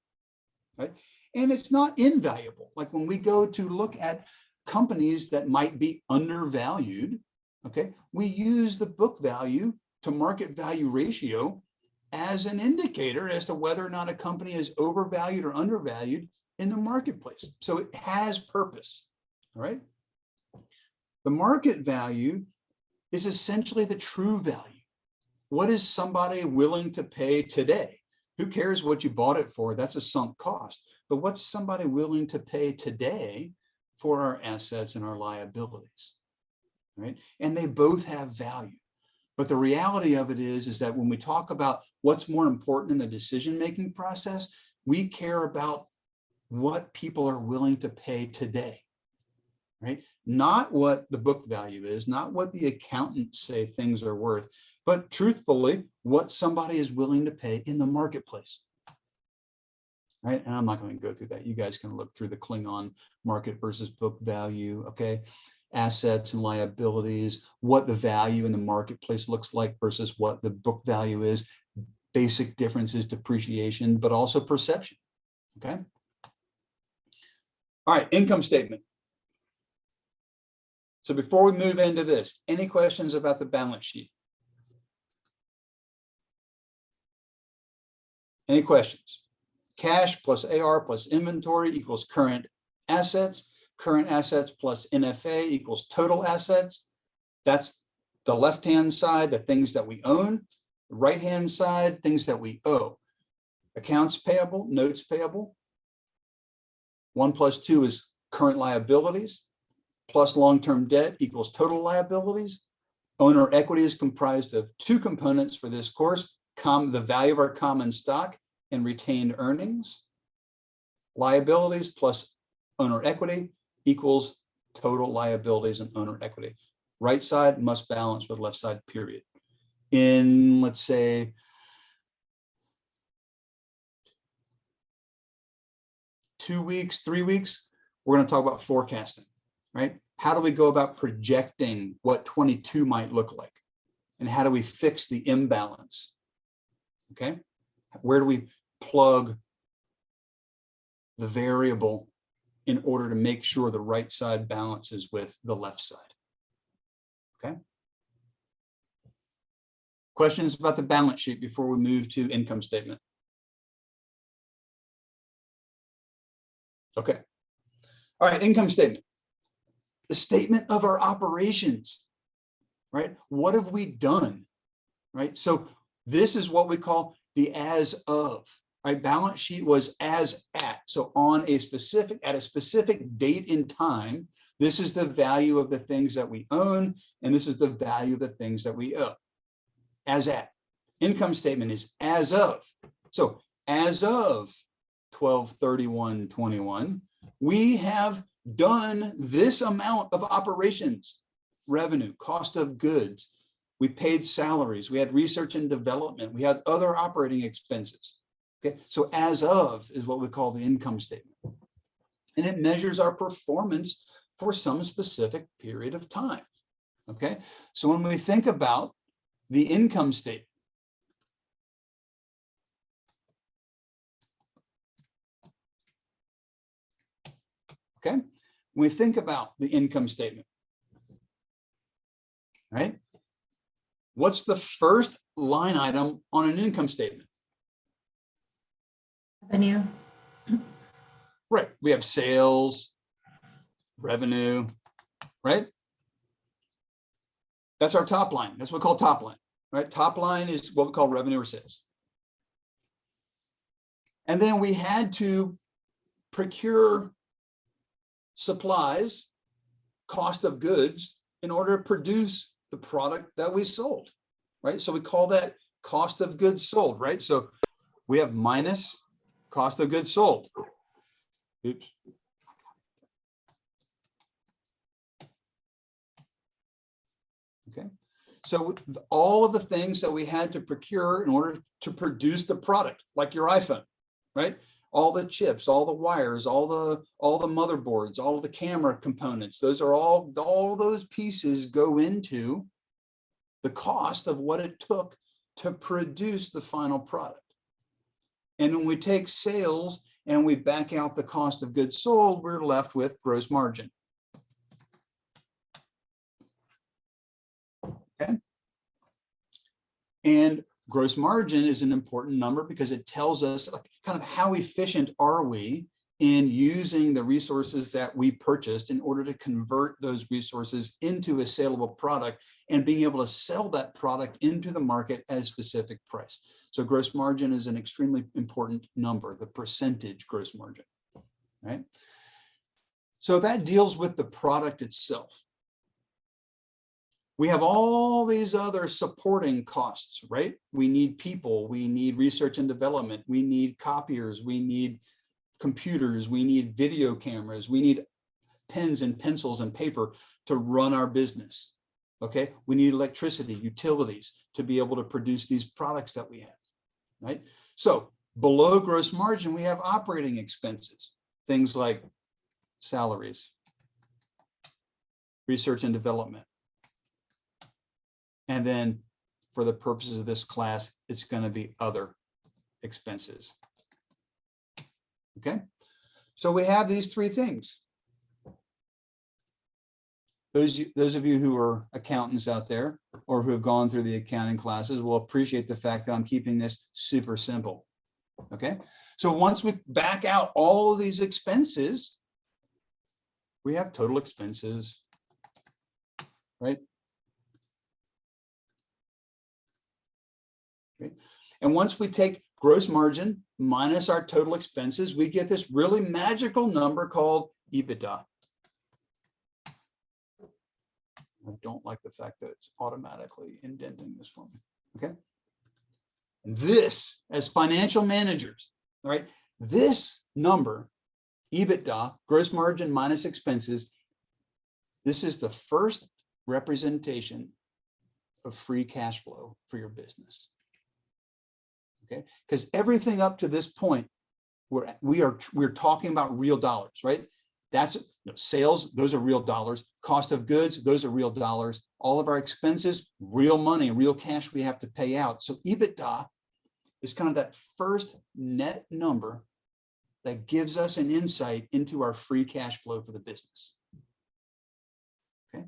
right? And it's not invaluable. Like when we go to look at companies that might be undervalued, okay, we use the book value to market value ratio as an indicator as to whether or not a company is overvalued or undervalued in the marketplace. So it has purpose, all right? The market value is essentially the true value. What is somebody willing to pay today? Who cares what you bought it for? That's a sunk cost. But what's somebody willing to pay today for our assets and our liabilities, right? And they both have value. But the reality of it is that when we talk about what's more important in the decision-making process, we care about what people are willing to pay today, right? Not what the book value is, not what the accountants say things are worth, but truthfully, what somebody is willing to pay in the marketplace, right? And I'm not going to go through that. You guys can look through the Klingon market versus book value, okay? Assets and liabilities, what the value in the marketplace looks like versus what the book value is. Basic differences, depreciation, but also perception, okay? All right, income statement. So before we move into this, any questions about the balance sheet? Any questions? Cash plus AR plus inventory equals current assets. Current assets plus NFA equals total assets. That's the left-hand side, the things that we own. The right-hand side, things that we owe. Accounts payable, notes payable. 1 plus 2 is current liabilities, plus long-term debt equals total liabilities. Owner equity is comprised of 2 components for this course, the value of our common stock and retained earnings. Liabilities plus owner equity equals total liabilities and owner equity. Right side must balance with left side, period. In, let's say, two weeks, 3 weeks, we're going to talk about forecasting, right? How do we go about projecting what 22 might look like? And how do we fix the imbalance? Okay, where do we plug the variable in order to make sure the right side balances with the left side? Okay. Questions about the balance sheet before we move to income statement? Okay. All right, income statement. The statement of our operations, right? What have we done, right? So this is what we call the as of, right? Balance sheet was as at. So on a specific, at a specific date in time, this is the value of the things that we own, and this is the value of the things that we owe. As at. Income statement is as of. So as of 12/31/21, we have done this amount of operations, revenue, cost of goods. We paid salaries. We had research and development. We had other operating expenses. Okay, so as of is what we call the income statement. And it measures our performance for some specific period of time. Okay, so when we think about the income statement, okay, when we think about the income statement, right? What's the first line item on an income statement? Revenue. Right, we have sales, revenue, right? That's our top line. That's what we call top line, right? Top line is what we call revenue or sales. And then we had to procure supplies, cost of goods, in order to produce the product that we sold, right? So we call that cost of goods sold, right? So we have minus cost of goods sold. Oops. Okay, so all of the things that we had to procure in order to produce the product, like your iPhone, right? All the chips, all the wires, all the motherboards, all of the camera components, those are all those pieces go into the cost of what it took to produce the final product. And when we take sales and we back out the cost of goods sold, we're left with gross margin. Okay. And gross margin is an important number because it tells us kind of how efficient are we in using the resources that we purchased in order to convert those resources into a saleable product and being able to sell that product into the market at a specific price. So gross margin is an extremely important number, the percentage gross margin, right? So that deals with the product itself. We have all these other supporting costs, right? We need people, we need research and development, we need copiers, we need computers, we need video cameras, we need pens and pencils and paper to run our business. Okay, we need electricity, utilities to be able to produce these products that we have, right? So below gross margin, we have operating expenses, things like salaries, research and development. And then for the purposes of this class, it's going to be other expenses. Okay, so we have these three things. Those of you who are accountants out there or who have gone through the accounting classes will appreciate the fact that I'm keeping this super simple. Okay, so once we back out all of these expenses, we have total expenses, right? Okay. And once we take gross margin minus our total expenses, we get this really magical number called Ebitda. I don't like the fact that it's automatically indenting this for me. Okay. And this, as financial managers, all right, this number, Ebitda, gross margin minus expenses, this is the first representation of free cash flow for your business. Okay, because everything up to this point, we're talking about real dollars, right? That's sales, those are real dollars. Cost of goods, those are real dollars. All of our expenses, real money, real cash we have to pay out. So Ebitda is kind of that first net number that gives us an insight into our free cash flow for the business. Okay.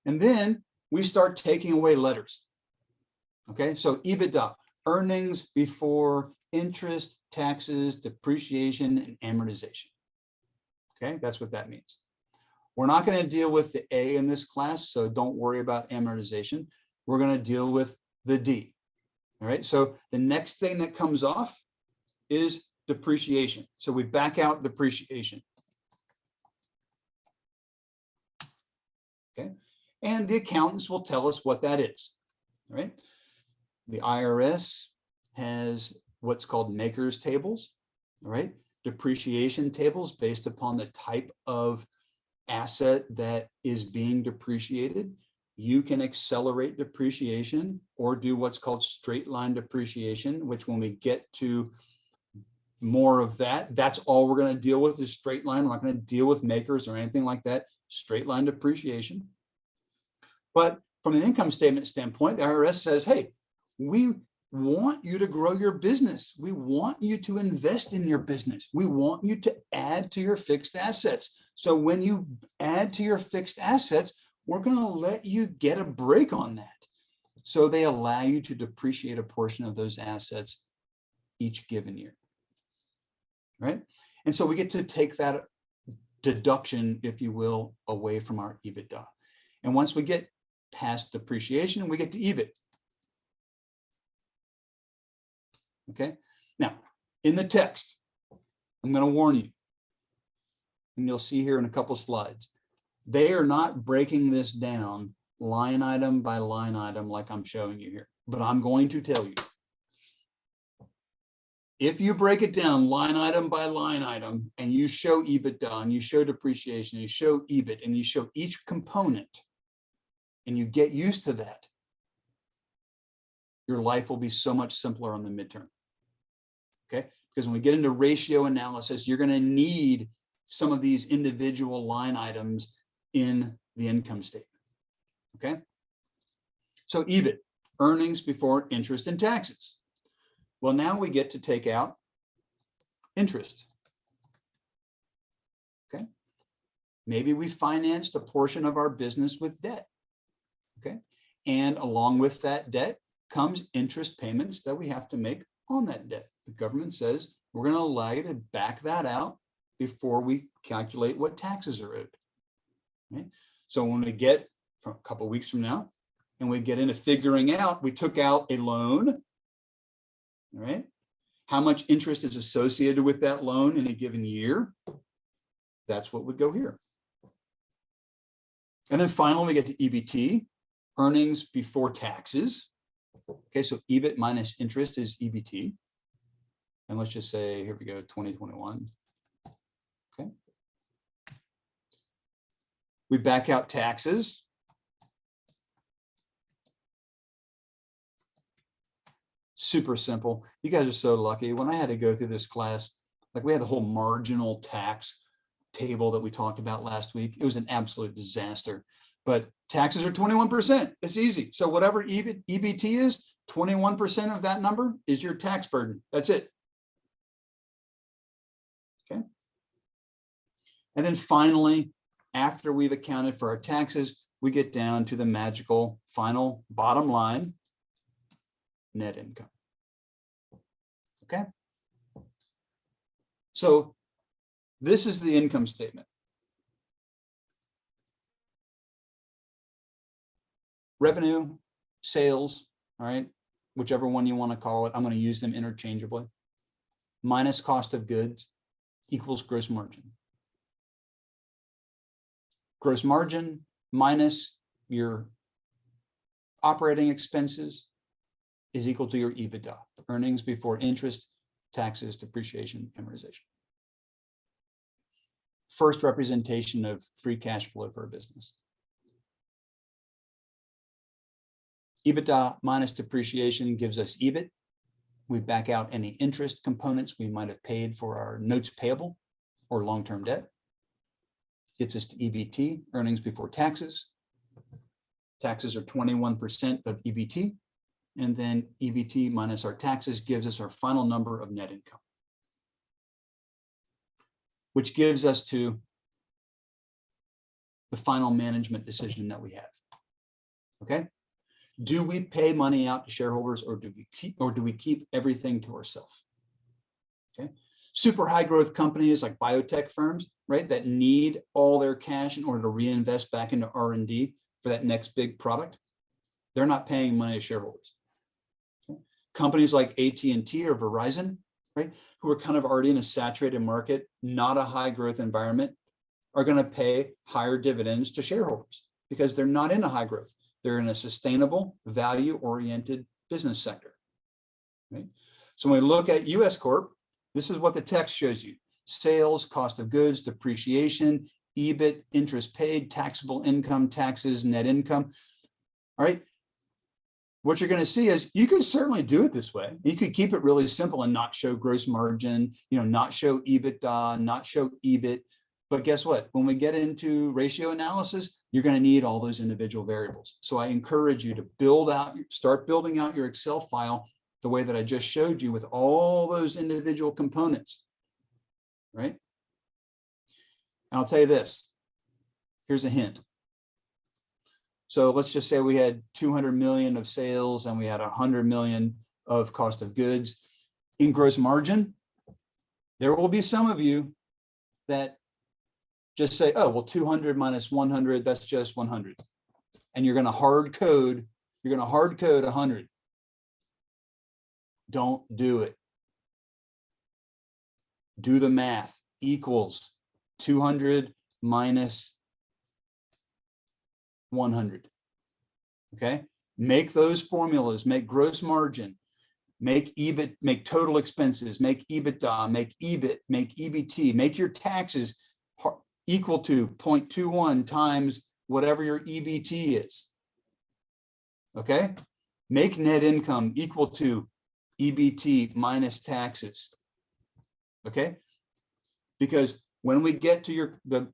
And then we start taking away letters. Okay, so Ebitda, earnings before interest, taxes, depreciation, and amortization. Okay, that's what that means. We're not going to deal with the A in this class, so don't worry about amortization. We're going to deal with the D. All right, so the next thing that comes off is depreciation. So we back out depreciation. Okay, and the accountants will tell us what that is. All right. The IRS has what's called makers tables, all right? Depreciation tables based upon the type of asset that is being depreciated. You can accelerate depreciation or do what's called straight line depreciation, which when we get to more of that, that's all we're going to deal with is straight line. We're not going to deal with makers or anything like that. Straight line depreciation. But from an income statement standpoint, the IRS says, hey, we want you to grow your business. We want you to invest in your business. We want you to add to your fixed assets. So when you add to your fixed assets, we're going to let you get a break on that. So they allow you to depreciate a portion of those assets each given year. Right? And so we get to take that deduction, if you will, away from our Ebitda. And once we get past depreciation, we get to EBIT. Okay, now in the text, I'm going to warn you, and you'll see here in a couple slides, they are not breaking this down line item by line item like I'm showing you here, but I'm going to tell you. If you break it down line item by line item and you show Ebitda and you show depreciation, and you show EBIT and you show each component and you get used to that, your life will be so much simpler on the midterm. Okay, because when we get into ratio analysis, you're going to need some of these individual line items in the income statement. Okay, so EBIT, earnings before interest and taxes. Well, now we get to take out interest. Okay, maybe we financed a portion of our business with debt. Okay, and along with that debt comes interest payments that we have to make on that debt. The government says we're going to allow you to back that out before we calculate what taxes are owed. Right? So when we get from a couple of weeks from now and we get into figuring out, we took out a loan, all right? How much interest is associated with that loan in a given year? That's what would go here. And then finally, we get to EBT, earnings before taxes. Okay, so EBIT minus interest is EBT. And let's just say, here we go, 2021. Okay. We back out taxes. Super simple. You guys are so lucky. When I had to go through this class, like we had the whole marginal tax table that we talked about last week. It was an absolute disaster. But taxes are 21%. It's easy. So whatever EBT is, 21% of that number is your tax burden. That's it. Okay. And then finally, after we've accounted for our taxes, we get down to the magical final bottom line, net income. Okay. So this is the income statement. Revenue, sales, all right, whichever one you want to call it. I'm going to use them interchangeably. Minus cost of goods equals gross margin. Gross margin minus your operating expenses is equal to your EBITDA, earnings before interest, taxes, depreciation, amortization. First representation of free cash flow for a business. EBITDA minus depreciation gives us EBIT. We back out any interest components we might have paid for our notes payable or long-term debt. Gets us to EBT, earnings before taxes. Taxes are 21% of EBT. And then EBT minus our taxes gives us our final number of net income, which gives us to the final management decision that we have. Okay. Do we pay money out to shareholders, or do we keep everything to ourselves? Okay. Super high growth companies like biotech firms, right, that need all their cash in order to reinvest back into R&D for that next big product, they're not paying money to shareholders. Okay. Companies like AT&T or Verizon, right, who are kind of already in a saturated market, not a high growth environment, are going to pay higher dividends to shareholders because they're not in a high growth. They're in a sustainable, value-oriented business sector. Right? So when we look at US Corp, this is what the text shows you. Sales, cost of goods, depreciation, EBIT, interest paid, taxable income, taxes, net income. All right. What you're going to see is you can certainly do it this way. You could keep it really simple and not show gross margin, not show Ebitda, not show EBIT. But guess what? When we get into ratio analysis, you're going to need all those individual variables. So I encourage you to start building out your Excel file the way that I just showed you with all those individual components, right? And I'll tell you this. Here's a hint. So let's just say we had 200 million of sales and we had 100 million of cost of goods. In gross margin, there will be some of you that just say, oh, well, 200 minus 100, that's just 100. And you're going to hard code 100. Don't do it. Do the math. Equals 200 minus 100. Okay. Make those formulas, make gross margin, make EBIT, make total expenses, make EBITDA, make EBIT, make EBT, make your taxes equal to 0.21 times whatever your EBT is. Okay. Make net income equal to EBT minus taxes. Okay. Because when we get to the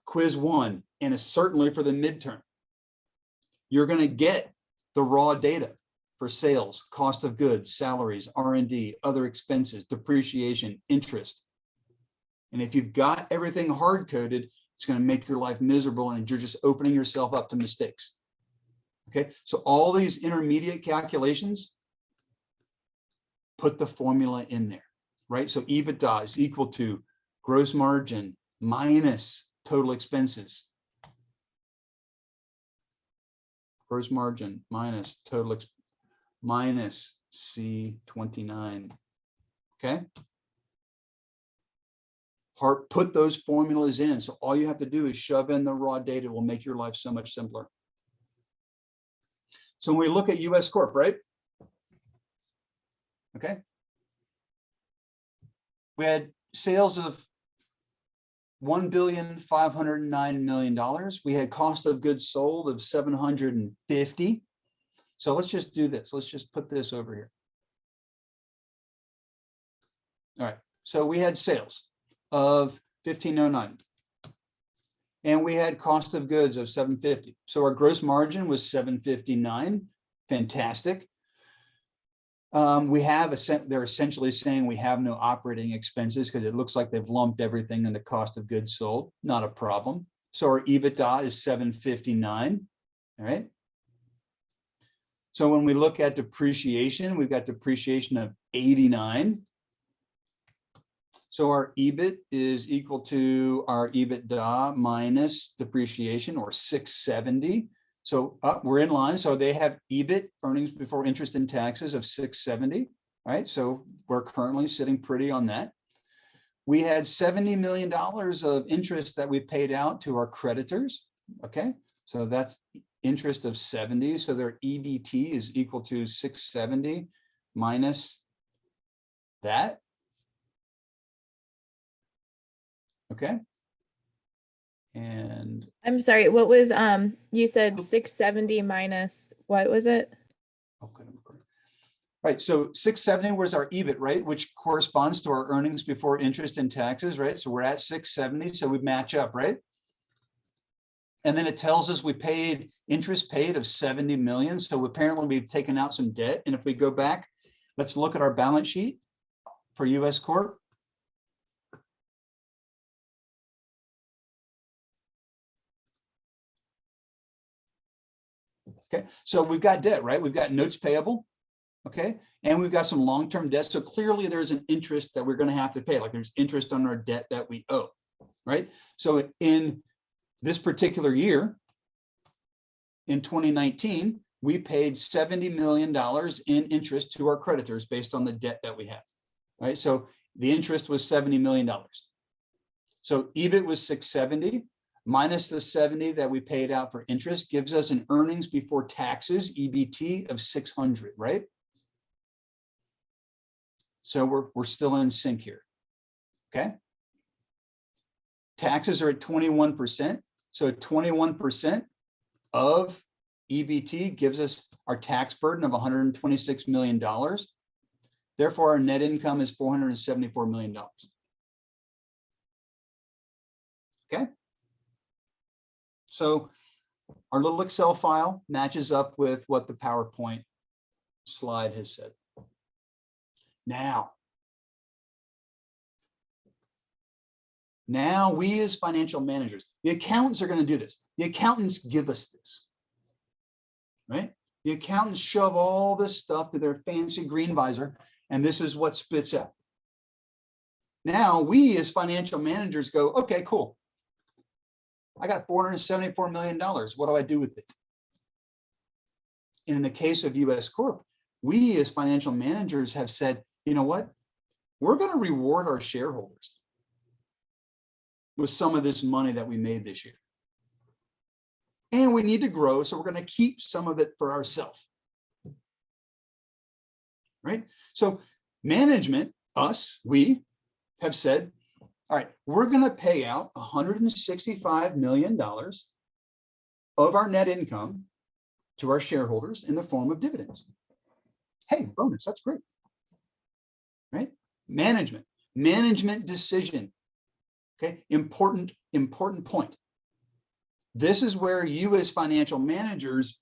quiz 1, and it's certainly for the midterm, you're going to get the raw data for sales, cost of goods, salaries, R&D, other expenses, depreciation, interest. And if you've got everything hard coded, it's going to make your life miserable and you're just opening yourself up to mistakes. Okay, so all these intermediate calculations, put the formula in there, right? So EBITDA is equal to gross margin minus total expenses. Gross margin minus total minus C29. Okay. put those formulas in. So all you have to do is shove in the raw data. It will make your life so much simpler. So when we look at US Corp, right? Okay. We had sales of $1,509,000,000. We had cost of goods sold of 750. So let's just do this. Let's just put this over here. All right. So we had sales of 1,509. And we had cost of goods of 750. So our gross margin was 759. Fantastic. They're essentially saying we have no operating expenses because it looks like they've lumped everything in the cost of goods sold. Not a problem. So our EBITDA is 759. All right. So when we look at depreciation, we've got depreciation of 89. So our EBIT is equal to our EBITDA minus depreciation, or 670. So we're in line. So they have EBIT, earnings before interest and taxes, of 670. All right. So we're currently sitting pretty on that. We had $70 million of interest that we paid out to our creditors. Okay. So that's interest of 70. So their EBT is equal to 670 minus that. Okay. And I'm sorry, what was, you said 670 minus, what was it? okay. Right. So 670 was our EBIT, right? Which corresponds to our earnings before interest and taxes, right? So we're at 670. So we match up, right? And then it tells us we paid interest paid of 70 million. So apparently we've taken out some debt. And if we go back, let's look at our balance sheet for US Corp. Okay, so we've got debt, right? We've got notes payable, okay? And we've got some long-term debt. So clearly there's an interest that we're going to have to pay, like there's interest on our debt that we owe, right? So in this particular year, in 2019, we paid $70 million in interest to our creditors based on the debt that we have, right? So the interest was $70 million. So EBIT was 670. Minus the 70 that we paid out for interest gives us an earnings before taxes, EBT, of 600, right? So we're still in sync here, okay? Taxes are at 21%. So 21% of EBT gives us our tax burden of $126 million. Therefore, our net income is $474 million. Okay? So our little Excel file matches up with what the PowerPoint slide has said. Now we as financial managers, the accountants are going to do this. The accountants give us this, right? The accountants shove all this stuff to their fancy green visor, and this is what spits out. Now we as financial managers go, okay, cool. I got $474 million. What do I do with it? And in the case of US Corp, we as financial managers have said, you know what? We're going to reward our shareholders with some of this money that we made this year. And we need to grow, so we're going to keep some of it for ourselves. Right? So management, we have said, all right, we're going to pay out $165 million of our net income to our shareholders in the form of dividends. Hey, bonus, that's great. Right? Management decision. Okay, important point. This is where you as financial managers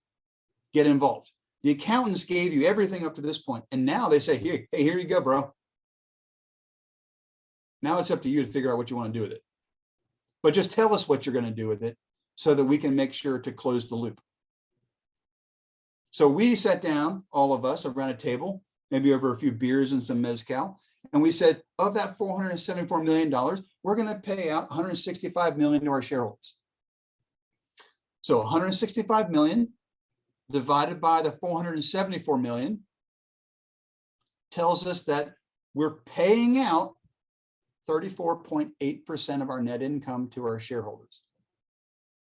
get involved. The accountants gave you everything up to this point, and now they say, here you go, bro. Now it's up to you to figure out what you want to do with it. But just tell us what you're going to do with it so that we can make sure to close the loop. So we sat down, all of us, around a table, maybe over a few beers and some mezcal, and we said, of that $474 million, we're going to pay out $165 million to our shareholders. So 165 million divided by the 474 million tells us that we're paying out 34.8% of our net income to our shareholders.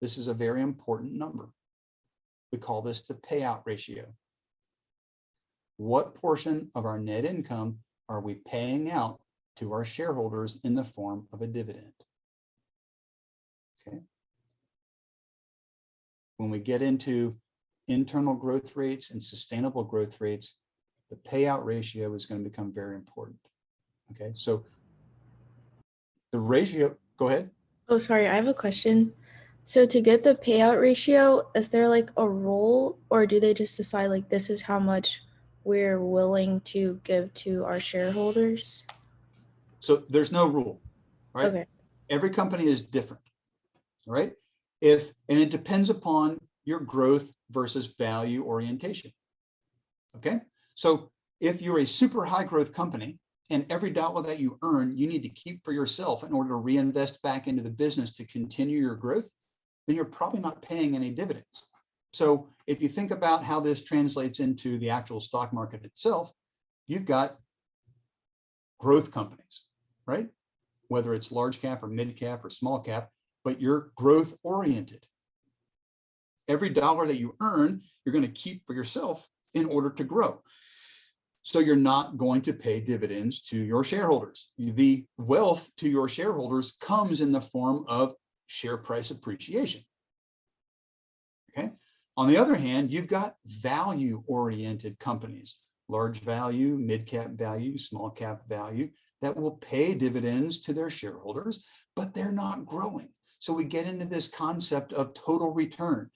This is a very important number. We call this the payout ratio. What portion of our net income are we paying out to our shareholders in the form of a dividend? Okay. When we get into internal growth rates and sustainable growth rates, the payout ratio is going to become very important. Okay, so the ratio, go ahead. Oh, sorry, I have a question. So to get the payout ratio, is there like a rule, or do they just decide like this is how much we're willing to give to our shareholders? So there's no rule, right? Okay. Every company is different, right? And it depends upon your growth versus value orientation. Okay, so if you're a super high growth company and every dollar that you earn, you need to keep for yourself in order to reinvest back into the business to continue your growth, then you're probably not paying any dividends. So if you think about how this translates into the actual stock market itself, you've got growth companies, right? Whether it's large cap or mid cap or small cap, but you're growth oriented. Every dollar that you earn, you're going to keep for yourself in order to grow. So you're not going to pay dividends to your shareholders. The wealth to your shareholders comes in the form of share price appreciation. Okay. On the other hand, you've got value oriented companies, large value, mid cap value, small cap value, that will pay dividends to their shareholders, but they're not growing. So we get into this concept of total return.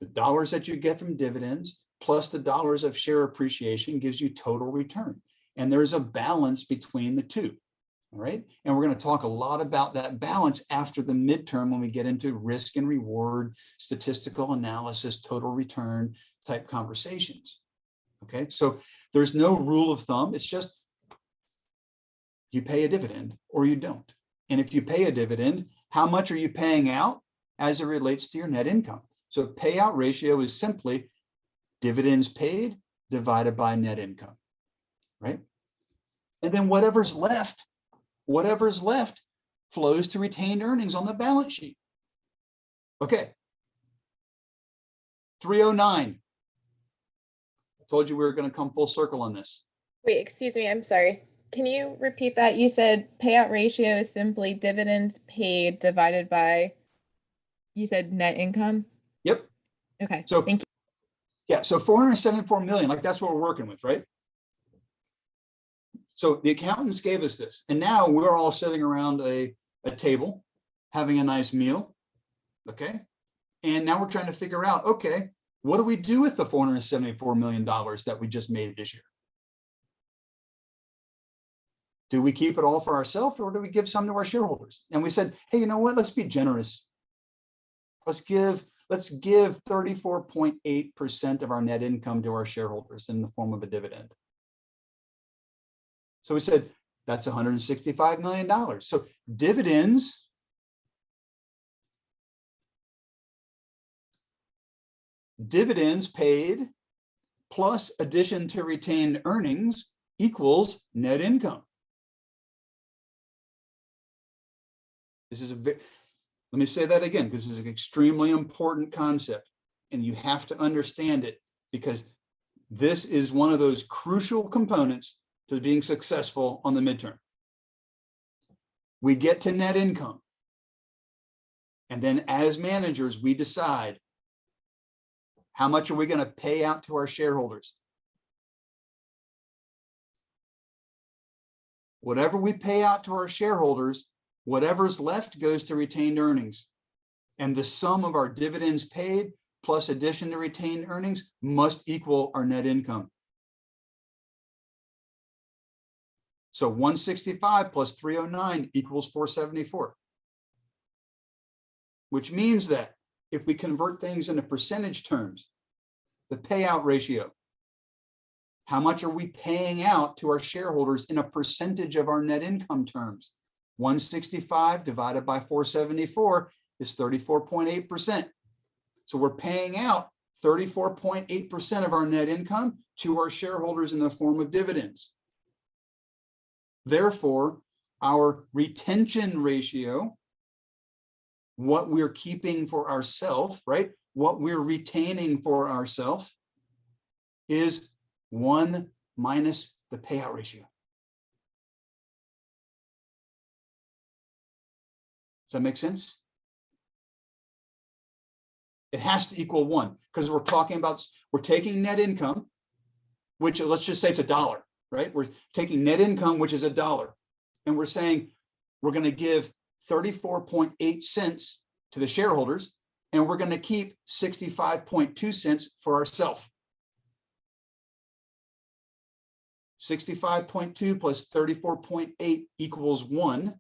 The dollars that you get from dividends plus the dollars of share appreciation gives you total return. And there's a balance between the two. All right. And we're going to talk a lot about that balance after the midterm when we get into risk and reward, statistical analysis, total return type conversations. Okay. So there's no rule of thumb. It's just you pay a dividend or you don't. And if you pay a dividend, how much are you paying out as it relates to your net income? So payout ratio is simply dividends paid divided by net income, right? And then whatever's left flows to retained earnings on the balance sheet. Okay. 309. I told you we were going to come full circle on this. Wait, excuse me, I'm sorry. Can you repeat that? You said payout ratio is simply dividends paid divided by, you said net income? Yep. Okay, so thank you. Yeah, so 474 million, like that's what we're working with, right? So the accountants gave us this, and now we're all sitting around a table having a nice meal, okay? And now we're trying to figure out, okay, what do we do with the $474 million that we just made this year? Do we keep it all for ourselves or do we give some to our shareholders? And we said, hey, you know what? Let's be generous. Let's give 34.8% of our net income to our shareholders in the form of a dividend. So we said, that's $165 million. So dividends paid plus addition to retained earnings equals net income. Let me say that again, because this is an extremely important concept and you have to understand it because this is one of those crucial components to being successful on the midterm. We get to net income. And then as managers, we decide how much are we going to pay out to our shareholders. Whatever we pay out to our shareholders, whatever's left goes to retained earnings. And the sum of our dividends paid plus addition to retained earnings must equal our net income. So 165 plus 309 equals 474. Which means that if we convert things into percentage terms, the payout ratio, how much are we paying out to our shareholders in a percentage of our net income terms? 165 divided by 474 is 34.8%. So we're paying out 34.8% of our net income to our shareholders in the form of dividends. Therefore, our retention ratio, what we're keeping for ourselves, right? What we're retaining for ourselves is 1 minus the payout ratio. Does that make sense? It has to equal 1 because we're talking about, we're taking net income, which let's just say it's $1, right? We're taking net income, which is $1, and we're saying we're going to give 34.8 cents to the shareholders, and we're going to keep 65.2 cents for ourselves. 65.2 plus 34.8 equals 1.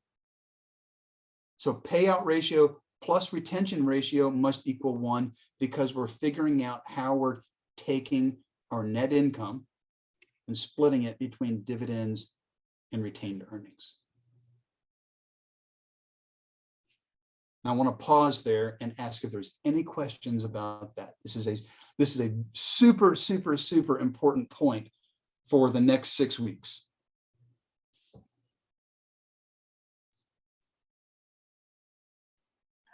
So payout ratio plus retention ratio must equal 1 because we're figuring out how we're taking our net income and splitting it between dividends and retained earnings. Now I want to pause there and ask if there's any questions about that. This is a super, super, super important point for the next 6 weeks.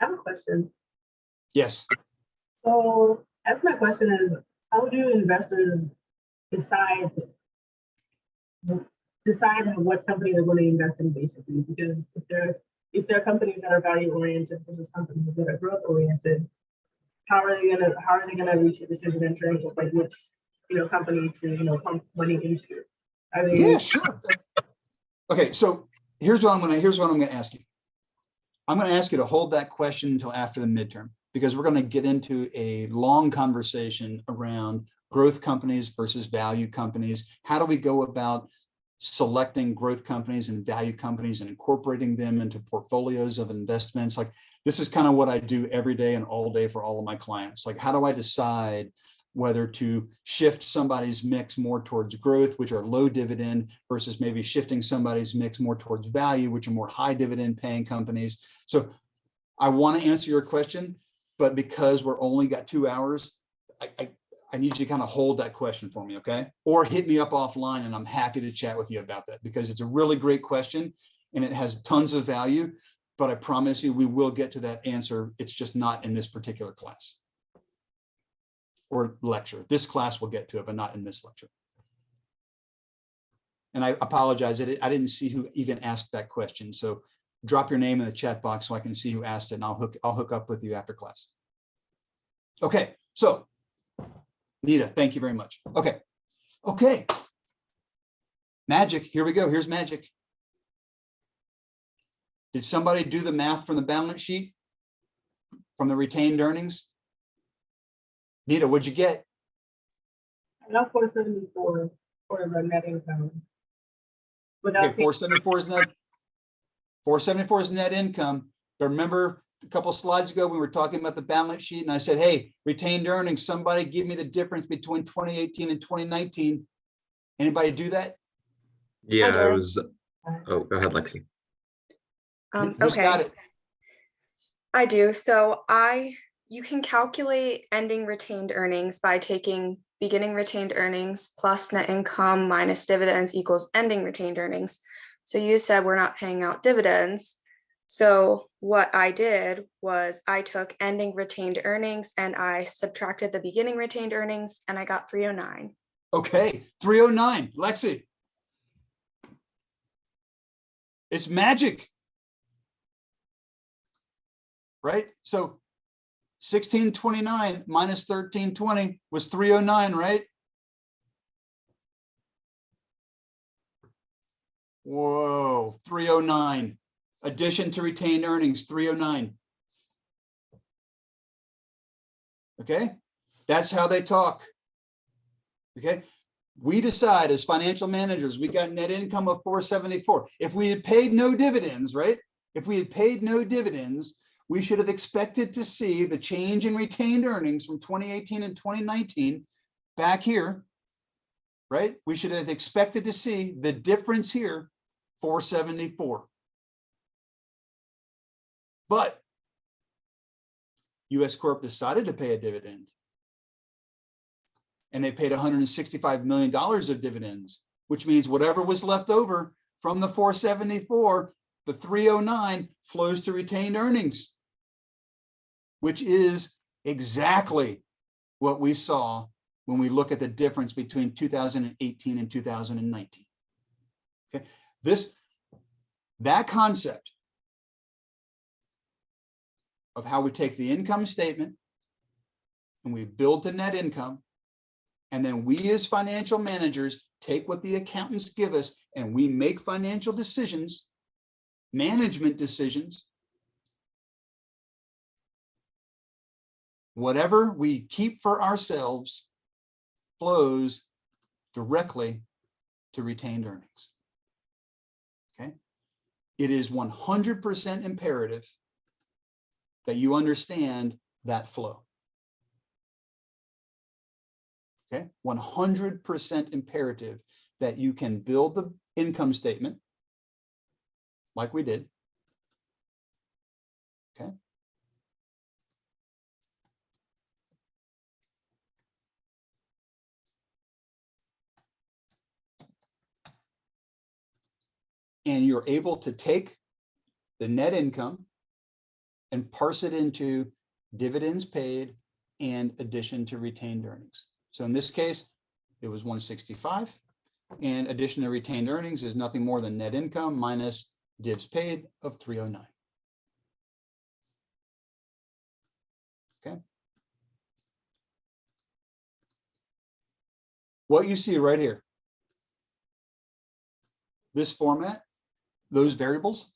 I have a question. Yes. So, as my question is, how do investors decide what company they're going to invest in, basically? Because if there are companies that are value oriented versus companies that are growth oriented, how are they gonna reach a decision in terms of like which company to pump money into? Yeah, sure. Okay, so here's what I'm gonna ask you. I'm going to ask you to hold that question until after the midterm, because we're going to get into a long conversation around growth companies versus value companies. How do we go about selecting growth companies and value companies and incorporating them into portfolios of investments? Like, this is kind of what I do every day and all day for all of my clients. Like, how do I decide whether to shift somebody's mix more towards growth, which are low dividend, versus maybe shifting somebody's mix more towards value, which are more high dividend paying companies? So I want to answer your question, but because we're only got 2 hours, I need you to kind of hold that question for me, okay? Or hit me up offline and I'm happy to chat with you about that, because it's a really great question and it has tons of value, but I promise you we will get to that answer. It's just not in this particular class or lecture. This class will get to it, but not in this lecture. And I apologize, I didn't see who even asked that question. So drop your name in the chat box so I can see who asked it, and I'll hook up with you after class. Okay, so Nita, thank you very much. Okay. Magic, here we go. Here's magic. Did somebody do the math from the balance sheet, from the retained earnings? Nita, what'd you get? I got 474 for the net income. Okay, 474 is net. 474 is net income. But remember a couple of slides ago, we were talking about the balance sheet and I said, hey, retained earnings, somebody give me the difference between 2018 and 2019. Anybody do that? Yeah, it was, oh, go ahead, Lexi. Who's got it? I do. So you can calculate ending retained earnings by taking beginning retained earnings plus net income minus dividends equals ending retained earnings. So you said we're not paying out dividends. So what I did was I took ending retained earnings and I subtracted the beginning retained earnings and I got 309. Okay, 309. Lexi. It's magic. Right? So 1629 minus 1320 was 309, right? Whoa, 309. Addition to retained earnings, 309. Okay, that's how they talk. Okay, we decide as financial managers, we got net income of 474. If we had paid no dividends, right? If we had paid no dividends, we should have expected to see the change in retained earnings from 2018 and 2019 back here, right? We should have expected to see the difference here, 474. But US Corp decided to pay a dividend. And they paid $165 million of dividends, which means whatever was left over from the 474 The 309 flows to retained earnings, which is exactly what we saw when we look at the difference between 2018 and 2019. Okay, that concept of how we take the income statement and we build to net income, and then we as financial managers take what the accountants give us and we make financial decisions, management decisions. Whatever we keep for ourselves flows directly to retained earnings. Okay, it is 100% imperative that you understand that flow. Okay, 100% imperative that you can build the income statement like we did. Okay. And you're able to take the net income and parse it into dividends paid and addition to retained earnings. So in this case, it was 165, and addition to retained earnings is nothing more than net income minus divs paid of 309. Okay. What you see right here, this format, those variables,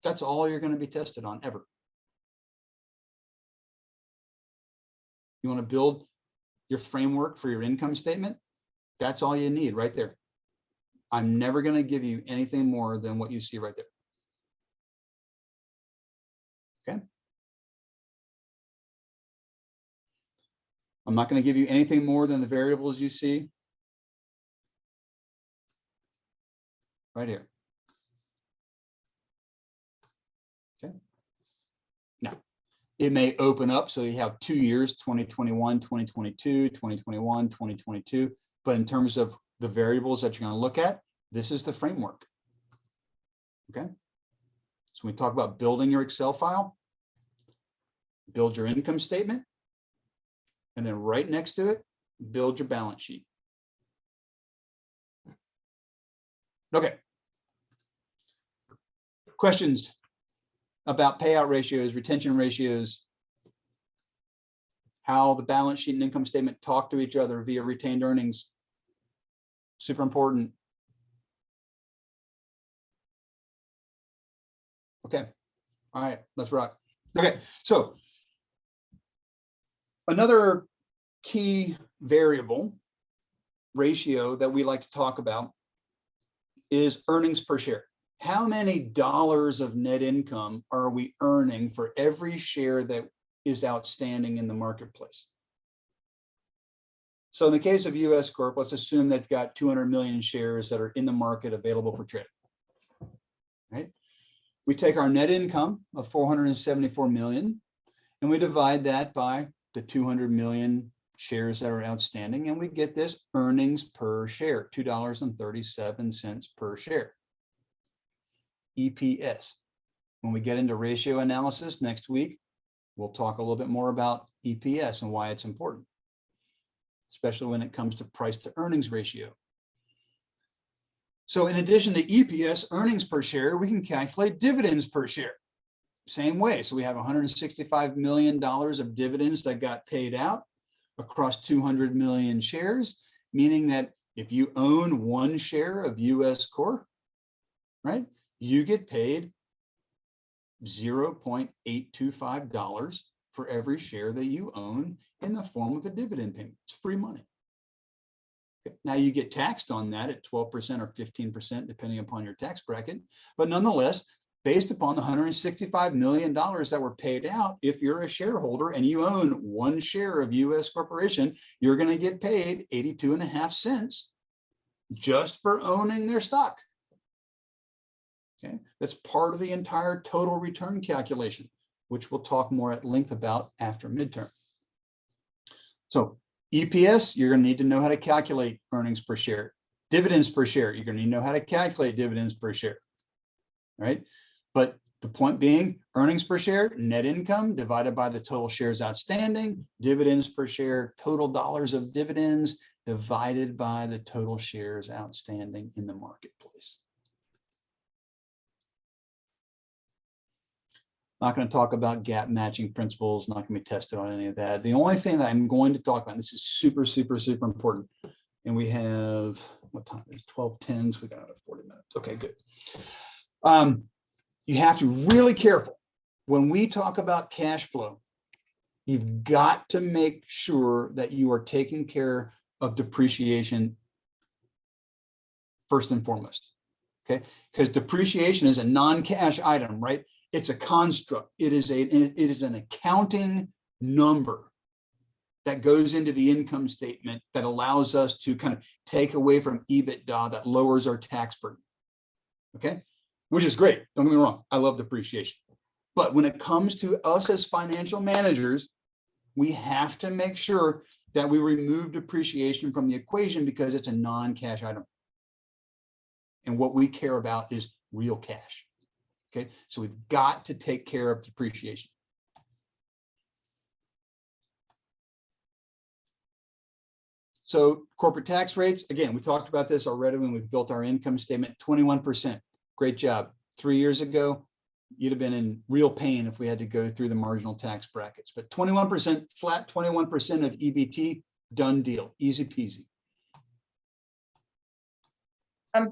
that's all you're going to be tested on ever. You want to build your framework for your income statement? That's all you need right there. I'm never going to give you anything more than what you see right there. Okay. I'm not going to give you anything more than the variables you see right here. Okay. Now, it may open up, so you have 2 years, 2021, 2022, 2021, 2022. But in terms of the variables that you're going to look at, this is the framework. Okay. So when we talk about building your Excel file, build your income statement, and then right next to it, build your balance sheet. Okay. Questions about payout ratios, retention ratios, how the balance sheet and income statement talk to each other via retained earnings. Super important. Okay. All right, let's rock. Okay, so another key variable ratio that we like to talk about is earnings per share. How many dollars of net income are we earning for every share that is outstanding in the marketplace? So in the case of US Corp, let's assume they've got 200 million shares that are in the market available for trade. Right? We take our net income of 474 million and we divide that by the 200 million shares that are outstanding, and we get this earnings per share, $2.37 per share. EPS. When we get into ratio analysis next week, we'll talk a little bit more about EPS and why it's important, especially when it comes to price to earnings ratio. So in addition to EPS, earnings per share, we can calculate dividends per share. Same way. So we have $165 million of dividends that got paid out across 200 million shares, meaning that if you own 1 share of US Corp, right, you get paid $0.825 for every share that you own in the form of a dividend payment. It's free money. Now you get taxed on that at 12% or 15%, depending upon your tax bracket. But nonetheless, based upon the $165 million that were paid out, if you're a shareholder and you own 1 share of US Corporation, you're going to get paid 82.5 cents just for owning their stock. Okay, that's part of the entire total return calculation, which we'll talk more at length about after midterm. So EPS, you're going to need to know how to calculate earnings per share. Dividends per share, you're going to know how to calculate dividends per share, right? But the point being, earnings per share, net income divided by the total shares outstanding, dividends per share, total dollars of dividends divided by the total shares outstanding in the marketplace. Not going to talk about gap matching principles, not going to be tested on any of that. The only thing that I'm going to talk about, and this is super, super, super important, and we have, what time is 12:10, so we got another 40 minutes. Okay, good. You have to be really careful. When we talk about cash flow, you've got to make sure that you are taking care of depreciation first and foremost, okay? Because depreciation is a non-cash item, right? It's a construct. It is an accounting number that goes into the income statement that allows us to kind of take away from Ebitda, that lowers our tax burden, okay? Which is great, don't get me wrong, I love depreciation. But when it comes to us as financial managers, we have to make sure that we remove depreciation from the equation because it's a non-cash item. And what we care about is real cash, okay? So we've got to take care of depreciation. So corporate tax rates, again, we talked about this already when we built our income statement, 21%. Great job. 3 years ago, you'd have been in real pain if we had to go through the marginal tax brackets. But 21%, flat 21% of EBT, done deal, easy peasy.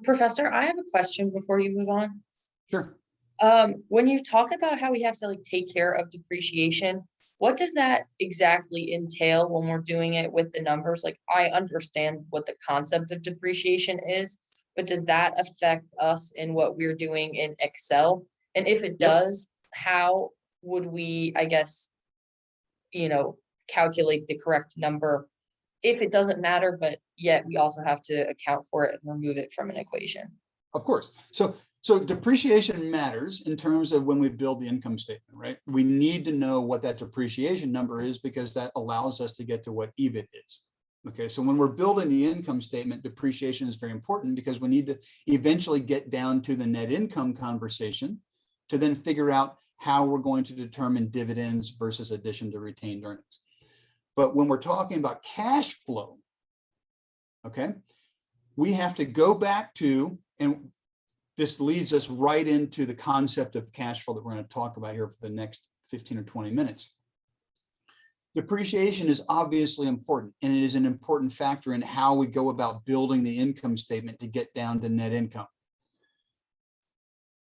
Professor, I have a question before you move on. Sure. When you talk about how we have to like take care of depreciation, what does that exactly entail when we're doing it with the numbers? Like, I understand what the concept of depreciation is, but does that affect us in what we're doing in Excel? And if it does, how would we, I guess, calculate the correct number if it doesn't matter, but yet we also have to account for it and remove it from an equation? Of course. So depreciation matters in terms of when we build the income statement, right? We need to know what that depreciation number is because that allows us to get to what EBIT is. Okay, so when we're building the income statement, depreciation is very important because we need to eventually get down to the net income conversation to then figure out how we're going to determine dividends versus addition to retained earnings. But when we're talking about cash flow, okay, we have to go back to, and this leads us right into the concept of cash flow that we're going to talk about here for the next 15 or 20 minutes. Depreciation is obviously important, and it is an important factor in how we go about building the income statement to get down to net income.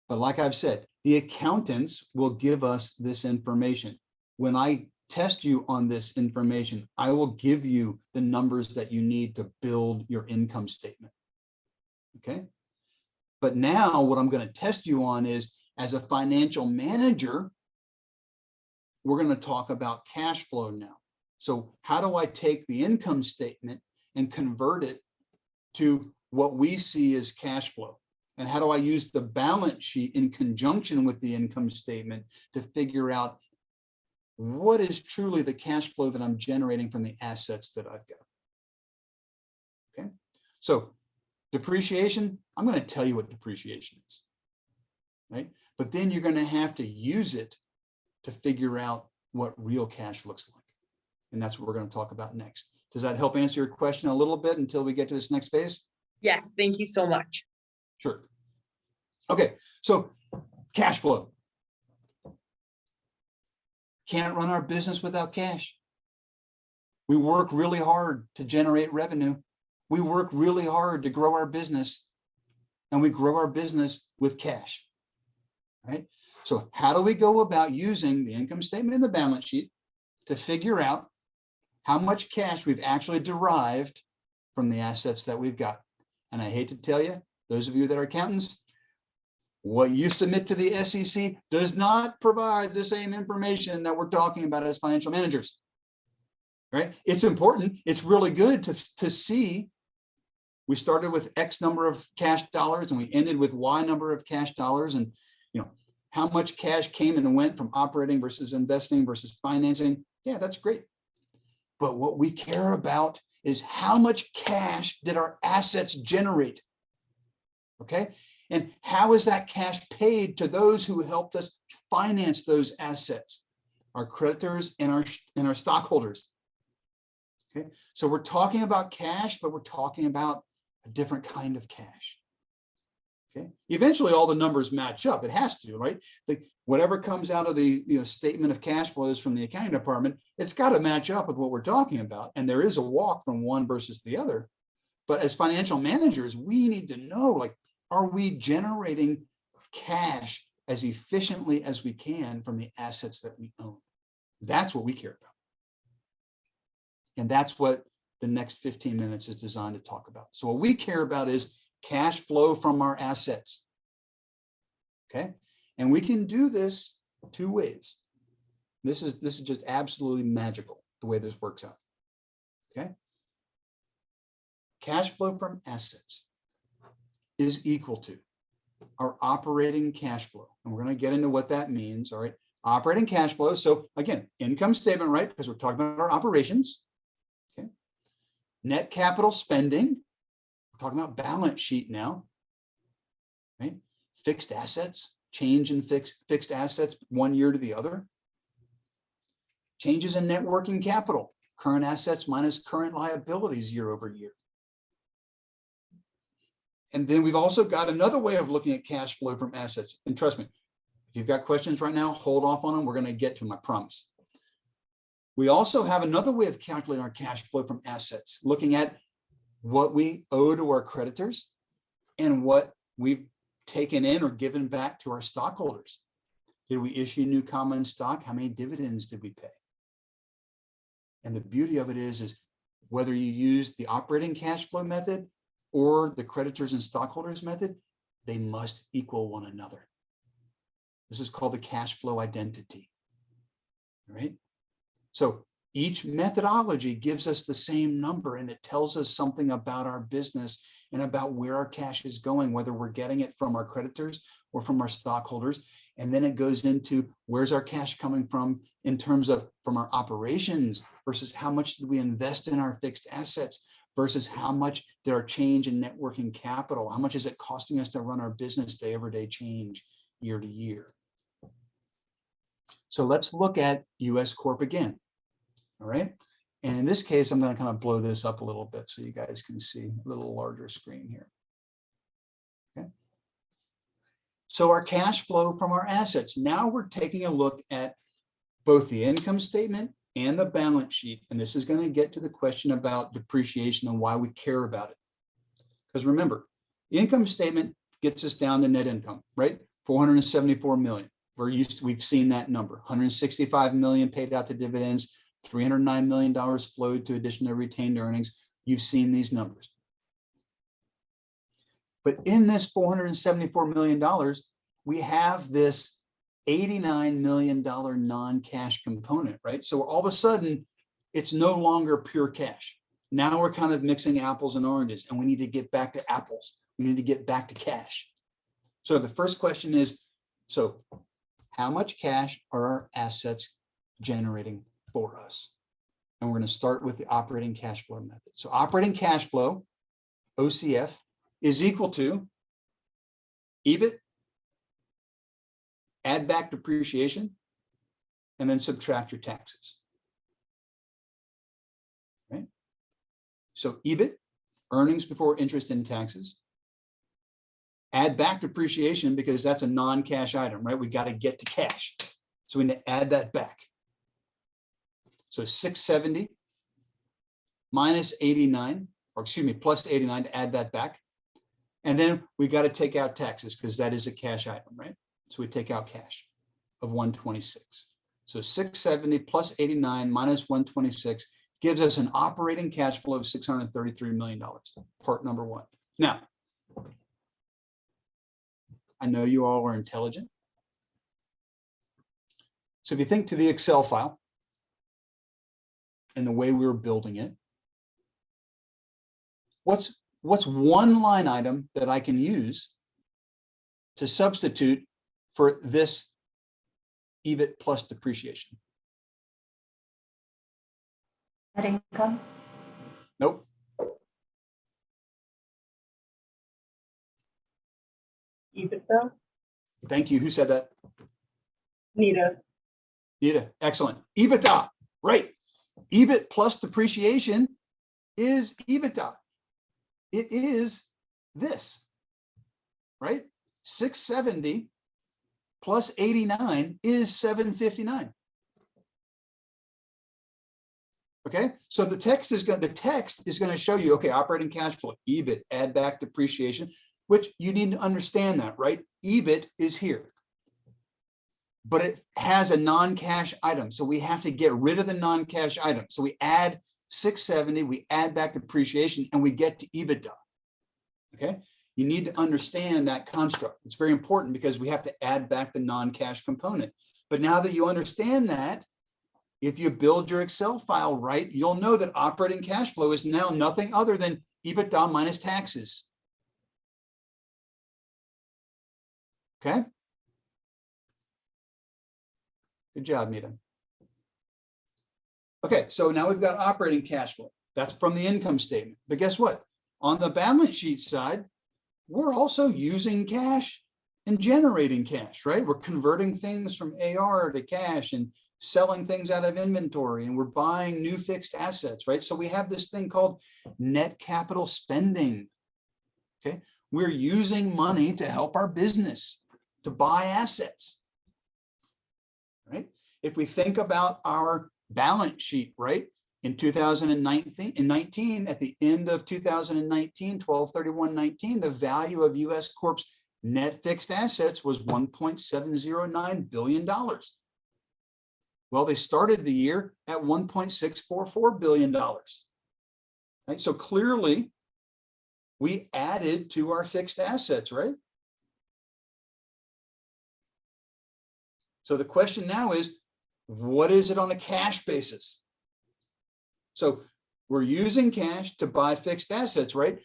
But like I've said, the accountants will give us this information. When I test you on this information, I will give you the numbers that you need to build your income statement. Okay? But now what I'm going to test you on is, as a financial manager, we're going to talk about cash flow now. So how do I take the income statement and convert it to what we see as cash flow? And how do I use the balance sheet in conjunction with the income statement to figure out what is truly the cash flow that I'm generating from the assets that I've got? Okay, so depreciation, I'm going to tell you what depreciation is, right? But then you're going to have to use it to figure out what real cash looks like. And that's what we're going to talk about next. Does that help answer your question a little bit until we get to this next phase? Yes, thank you so much. Sure. Okay, so cash flow. Can't run our business without cash. We work really hard to generate revenue. We work really hard to grow our business, and we grow our business with cash, right? So how do we go about using the income statement and the balance sheet to figure out how much cash we've actually derived from the assets that we've got? And I hate to tell you, those of you that are accountants, what you submit to the SEC does not provide the same information that we're talking about as financial managers, right? It's important. It's really good to see. We started with X number of cash dollars and we ended with Y number of cash dollars, and how much cash came and went from operating versus investing versus financing. Yeah, that's great. But what we care about is how much cash did our assets generate? Okay, and how is that cash paid to those who helped us finance those assets? Our creditors and our stockholders. Okay, so we're talking about cash, but we're talking about a different kind of cash. Okay, eventually all the numbers match up. It has to, right? Whatever comes out of the statement of cash flows from the accounting department, it's got to match up with what we're talking about. And there is a walk from one versus the other. But as financial managers, we need to know, like, are we generating cash as efficiently as we can from the assets that we own? That's what we care about. And that's what the next 15 minutes is designed to talk about. So what we care about is cash flow from our assets. Okay, and we can do this two ways. This is just absolutely magical the way this works out. Okay, cash flow from assets is equal to our operating cash flow, and we're going to get into what that means. All right, operating cash flow. So again, income statement, right? Because we're talking about our operations. Okay, net capital spending. Talking about balance sheet now, right? Fixed assets, change in fixed assets 1 year to the other. Changes in net working capital, current assets minus current liabilities year over year. And then we've also got another way of looking at cash flow from assets. And trust me, if you've got questions right now, hold off on them. We're going to get to them, I promise. We also have another way of calculating our cash flow from assets, looking at what we owe to our creditors and what we've taken in or given back to our stockholders. Did we issue new common stock? How many dividends did we pay? And the beauty of it is whether you use the operating cash flow method or the creditors and stockholders method, they must equal one another. This is called the cash flow identity. All right? So each methodology gives us the same number, and it tells us something about our business and about where our cash is going, whether we're getting it from our creditors or from our stockholders. And then it goes into where's our cash coming from in terms of from our operations versus how much did we invest in our fixed assets versus how much did our change in net working capital, how much is it costing us to run our business day over day change year to year. So let's look at US Corp again. All right. And in this case, I'm going to kind of blow this up a little bit so you guys can see a little larger screen here. Okay. So our cash flow from our assets. Now we're taking a look at both the income statement and the balance sheet. And this is going to get to the question about depreciation and why we care about it. Because remember, the income statement gets us down to net income, right? 474 million. We've seen that number. 165 million paid out to dividends. $309 million flowed to additional retained earnings. You've seen these numbers. But in this $474 million, we have this $89 million non-cash component, right? So all of a sudden, it's no longer pure cash. Now we're kind of mixing apples and oranges, and we need to get back to apples. We need to get back to cash. So the first question is, so how much cash are our assets generating for us? And we're going to start with the operating cash flow method. So operating cash flow, OCF, is equal to EBIT, add back depreciation, and then subtract your taxes. Right? So EBIT, earnings before interest and taxes, add back depreciation because that's a non-cash item, right? We got to get to cash. So we need to add that back. So 670 minus 89, or excuse me, plus 89 to add that back. And then we got to take out taxes because that is a cash item, right? So we take out cash of 126. So 670 plus 89 minus 126 gives us an operating cash flow of $633 million, part number one. Now, I know you all are intelligent. So if you think to the Excel file and the way we were building it, what's one line item that I can use to substitute for this EBIT plus depreciation? Net income. Nope. Ebitda. Thank you. Who said that? Nita. Nita. Excellent. Ebitda. Right. EBIT plus depreciation is Ebitda. It is this, right? 670 plus 89 is 759. Okay, so the text is going to show you, okay, operating cash flow, EBIT, add back depreciation, which you need to understand that, right? EBIT is here, but it has a non-cash item. So we have to get rid of the non-cash item. So we add 670, we add back depreciation, and we get to Ebitda. Okay, you need to understand that construct. It's very important because we have to add back the non-cash component. But now that you understand that, if you build your Excel file right, you'll know that operating cash flow is now nothing other than Ebitda minus taxes. Okay. Good job, Nita. Okay, so now we've got operating cash flow. That's from the income statement. But guess what? On the balance sheet side, we're also using cash and generating cash, right? We're converting things from AR to cash and selling things out of inventory, and we're buying new fixed assets, right? So we have this thing called net capital spending. Okay, we're using money to help our business, to buy assets, right? If we think about our balance sheet, right? In 2019, at the end of 2019, 12/31/19, the value of US Corp's net fixed assets was $1.709 billion. Well, they started the year at $1.644 billion. Right? So clearly, we added to our fixed assets, right? So the question now is, what is it on a cash basis? So we're using cash to buy fixed assets, right?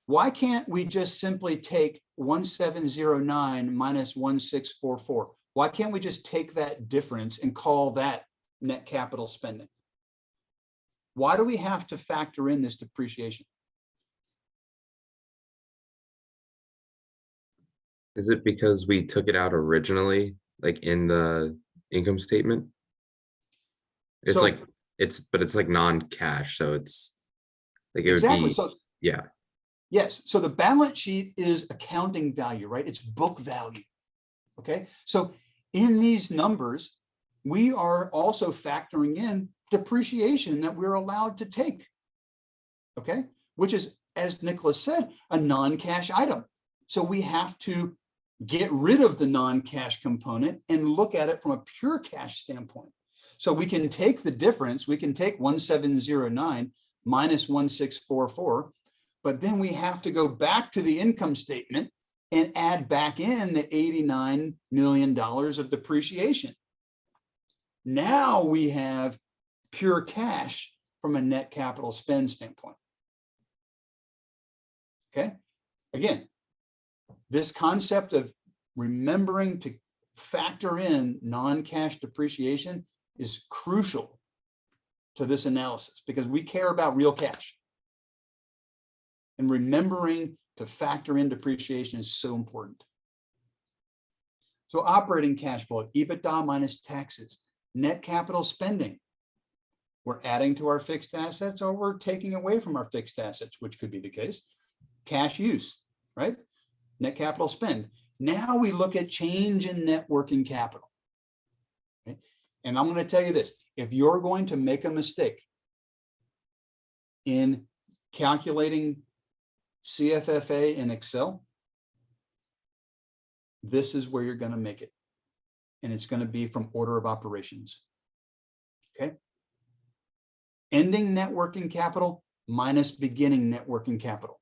Why can't we just simply take 1709 minus 1644? Why can't we just take that difference and call that net capital spending? Why do we have to factor in this depreciation? Is it because we took it out originally, like in the income statement? It's So- like, but it's like non-cash, so it's like it Exactly. would be, So yeah. yes. So the balance sheet is accounting value, right? It's book value. Okay. So in these numbers, we are also factoring in depreciation that we're allowed to take. Okay. Which is, as Nicholas said, a non-cash item. So we have to get rid of the non-cash component and look at it from a pure cash standpoint. So we can take the difference, we can take 1709 minus 1644, but then we have to go back to the income statement and add back in the $89 million of depreciation. Now we have pure cash from a net capital spend standpoint. Okay, again, this concept of remembering to factor in non-cash depreciation is crucial to this analysis because we care about real cash. And remembering to factor in depreciation is so important. So operating cash flow, Ebitda minus taxes, net capital spending. We're adding to our fixed assets or we're taking away from our fixed assets, which could be the case. Cash use, right? Net capital spend. Now we look at change in net working capital. Okay? And I'm going to tell you this, if you're going to make a mistake in calculating CFFA in Excel, this is where you're going to make it. And it's going to be from order of operations. Okay. Ending net working capital minus beginning net working capital.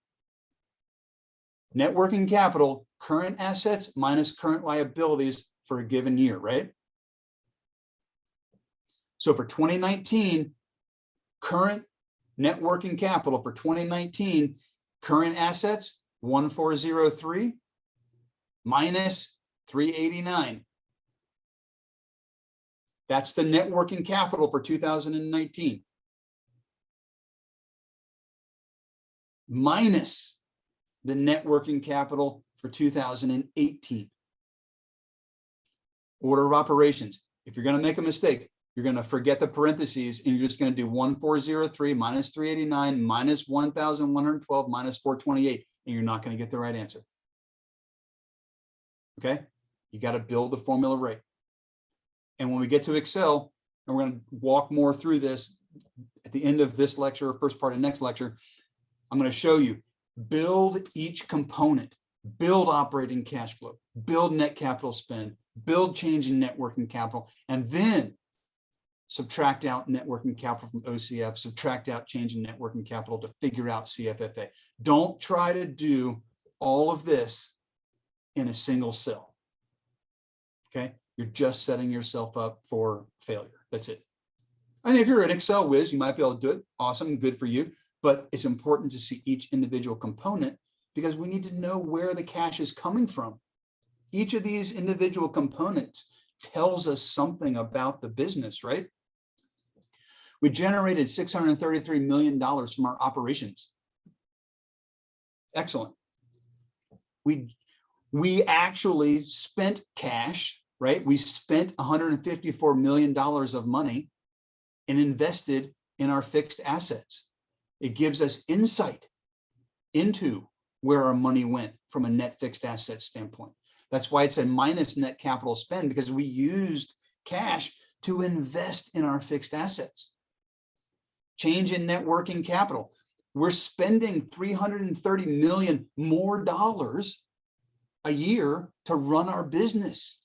Net working capital, current assets minus current liabilities for a given year, right? So for 2019, current net working capital for 2019, current assets 1403 minus 389. That's the net working capital for 2019. minus the net working capital for 2018. Order of operations. If you're going to make a mistake, you're going to forget the parentheses and you're just going to do 1403 minus 389 minus 1112 minus 428, and you're not going to get the right answer. Okay, you got to build the formula right. And when we get to Excel, and we're going to walk more through this at the end of this lecture or first part of next lecture, I'm going to show you build each component, build operating cash flow, build net capital spend, build change in net working capital, and then subtract out net working capital from OCF, subtract out change in net working capital to figure out CFFA. Don't try to do all of this in a single cell. Okay, you're just setting yourself up for failure. That's it. And if you're an Excel whiz, you might be able to do it. Awesome, good for you. But it's important to see each individual component because we need to know where the cash is coming from. Each of these individual components tells us something about the business, right? We generated $633 million from our operations. Excellent. We actually spent cash, right? We spent $154 million of money and invested in our fixed assets. It gives us insight into where our money went from a net fixed asset standpoint. That's why it's a minus net capital spend, because we used cash to invest in our fixed assets. Change in net working capital. We're spending $330 million more dollars a year to run our business.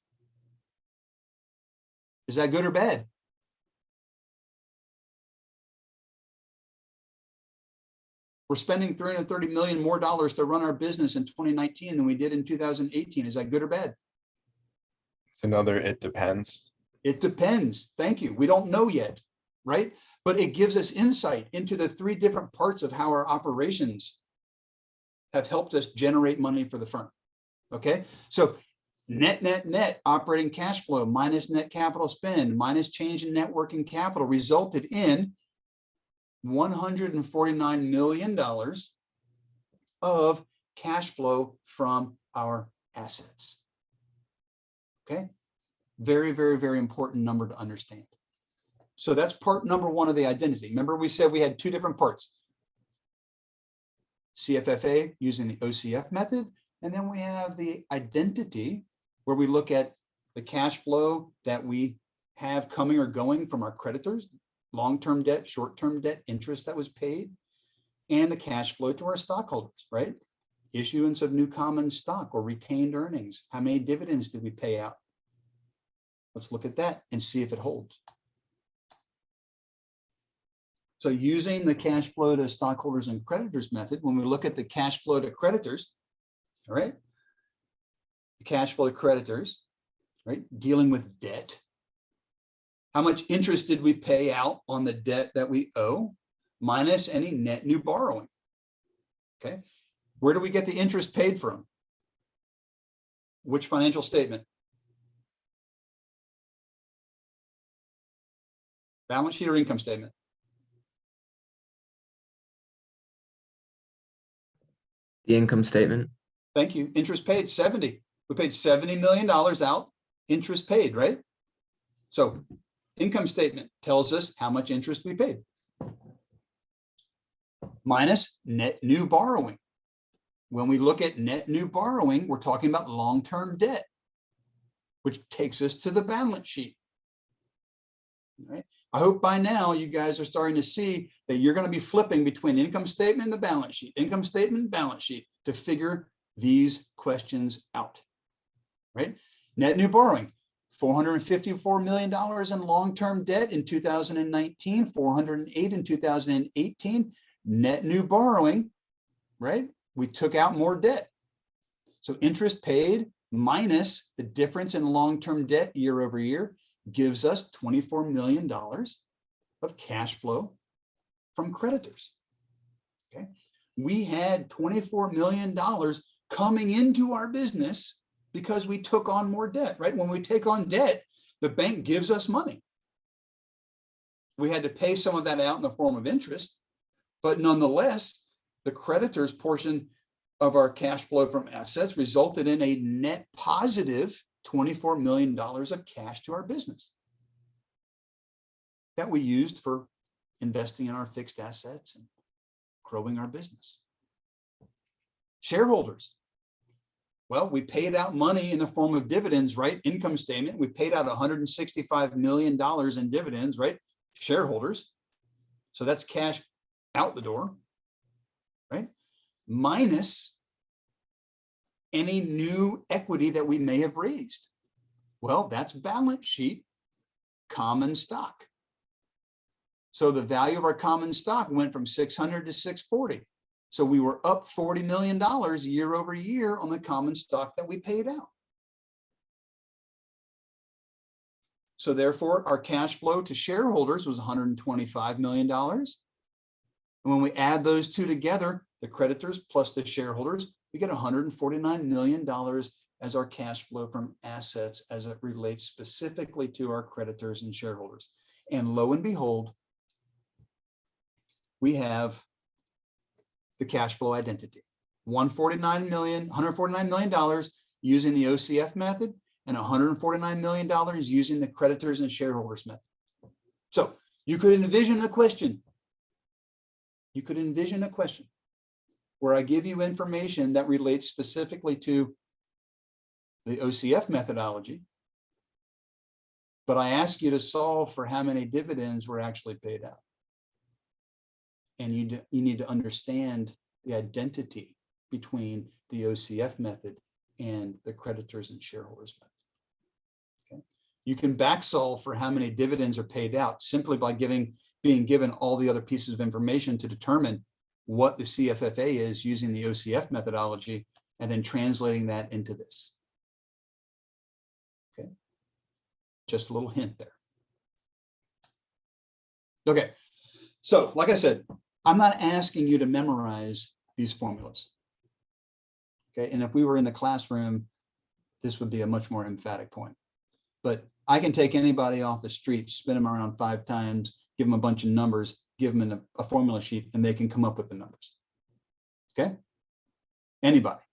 Is that good or bad? We're spending $330 million more dollars to run our business in 2019 than we did in 2018. Is that good or bad? It's another, it depends. It depends. Thank you. We don't know yet, right? But it gives us insight into the three different parts of how our operations have helped us generate money for the firm. Okay, so net operating cash flow minus net capital spend minus change in net working capital resulted in $149 million of cash flow from our assets. Okay, very, very, very important number to understand. So that's part number one of the identity. Remember, we said we had two different parts. CFFA using the OCF method, and then we have the identity where we look at the cash flow that we have coming or going from our creditors, long-term debt, short-term debt, interest that was paid, and the cash flow to our stockholders, right? Issuance of new common stock or retained earnings. How many dividends did we pay out? Let's look at that and see if it holds. So using the cash flow to stockholders and creditors method, when we look at the cash flow to creditors, all right, the cash flow to creditors, right, dealing with debt. How much interest did we pay out on the debt that we owe, minus any net new borrowing? Okay, where do we get the interest paid from? Which financial statement? Balance sheet or income statement? The income statement. Thank you. Interest paid 70. We paid $70 million out, interest paid, right? So income statement tells us how much interest we paid. Minus net new borrowing. When we look at net new borrowing, we're talking about long-term debt, which takes us to the balance sheet. All right. I hope by now you guys are starting to see that you're going to be flipping between the income statement and the balance sheet, income statement, balance sheet to figure these questions out, right? Net new borrowing, $454 million in long-term debt in 2019, 408 in 2018. Net new borrowing, right? We took out more debt. So interest paid minus the difference in long-term debt year over year gives us $24 million of cash flow from creditors. Okay, we had $24 million coming into our business because we took on more debt, right? When we take on debt, the bank gives us money. We had to pay some of that out in the form of interest, but nonetheless, the creditors portion of our cash flow from assets resulted in a net positive $24 million of cash to our business that we used for investing in our fixed assets and growing our business. Shareholders. Well, we paid out money in the form of dividends, right? Income statement. We paid out $165 million in dividends, right? Shareholders. So that's cash out the door, right? Minus any new equity that we may have raised. Well, that's balance sheet common stock. So the value of our common stock went from 600 to 640. So we were up $40 million year over year on the common stock that we paid out. So therefore, our cash flow to shareholders was $125 million. And when we add those two together, the creditors plus the shareholders, we get $149 million as our cash flow from assets as it relates specifically to our creditors and shareholders. And lo and behold, we have the cash flow identity. $149 million using the OCF method and $149 million using the creditors and shareholders method. So you could envision a question. You could envision a question where I give you information that relates specifically to the OCF methodology, but I ask you to solve for how many dividends were actually paid out. And you need to understand the identity between the OCF method and the creditors and shareholders method. Okay. You can back solve for how many dividends are paid out simply by being given all the other pieces of information to determine what the CFFA is using the OCF methodology and then translating that into this. Okay. Just a little hint there. Okay. So, like I said, I'm not asking you to memorize these formulas. Okay, and if we were in the classroom, this would be a much more emphatic point. But I can take anybody off the street, spin them around 5 times, give them a bunch of numbers, give them a formula sheet, and they can come up with the numbers. Okay? Anybody.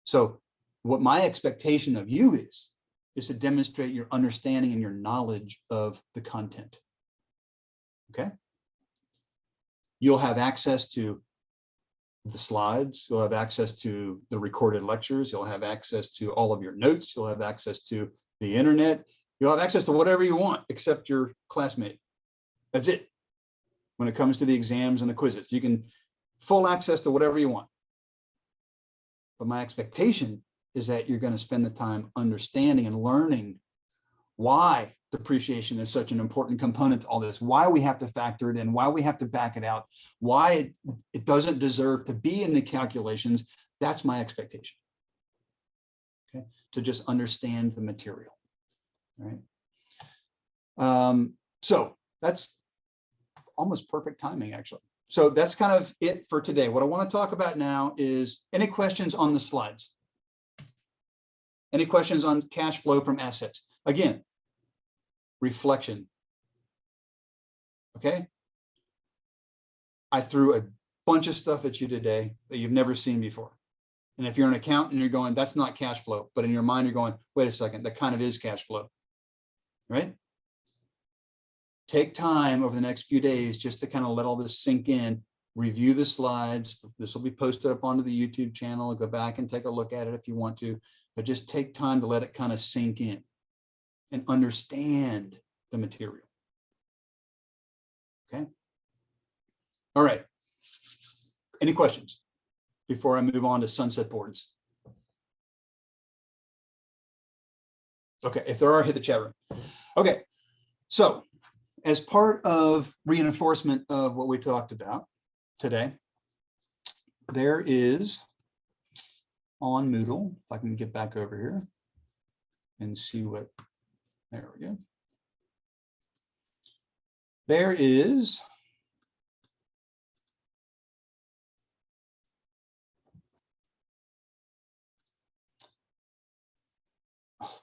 So what my expectation of you is to demonstrate your understanding and your knowledge of the content. Okay. You'll have access to the slides. You'll have access to the recorded lectures. You'll have access to all of your notes. You'll have access to the internet. You'll have access to whatever you want except your classmate. That's it. When it comes to the exams and the quizzes, you can full access to whatever you want. But my expectation is that you're going to spend the time understanding and learning why depreciation is such an important component to all this, why we have to factor it in, why we have to back it out, why it doesn't deserve to be in the calculations. That's my expectation. Okay, to just understand the material. All right. So that's almost perfect timing, actually. So that's kind of it for today. What I want to talk about now is any questions on the slides? Any questions on cash flow from assets? Again, reflection. Okay. I threw a bunch of stuff at you today that you've never seen before. And if you're an accountant, you're going, that's not cash flow. But in your mind, you're going, wait a second, that kind of is cash flow. Right? Take time over the next few days just to kind of let all this sink in, review the slides. This will be posted up onto the YouTube channel. Go back and take a look at it if you want to, but just take time to let it kind of sink in and understand the material. Okay. All right. Any questions before I move on to sunset boards? Okay. If there are, hit the chat room. Okay. So as part of reinforcement of what we talked about today, there is on Moodle, if I can get back over here and see what, there we go. There is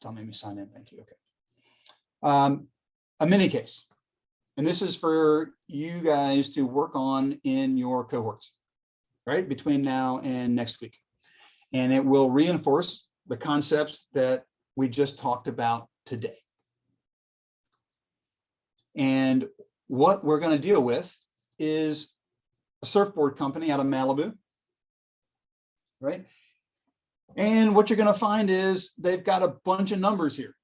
don't make me sign in, thank you. Okay. A mini case. And this is for you guys to work on in your cohorts, right? Between now and next week. And it will reinforce the concepts that we just talked about today. And what we're going to deal with is a surfboard company out of Malibu, right? And what you're going to find is they've got a bunch of numbers here.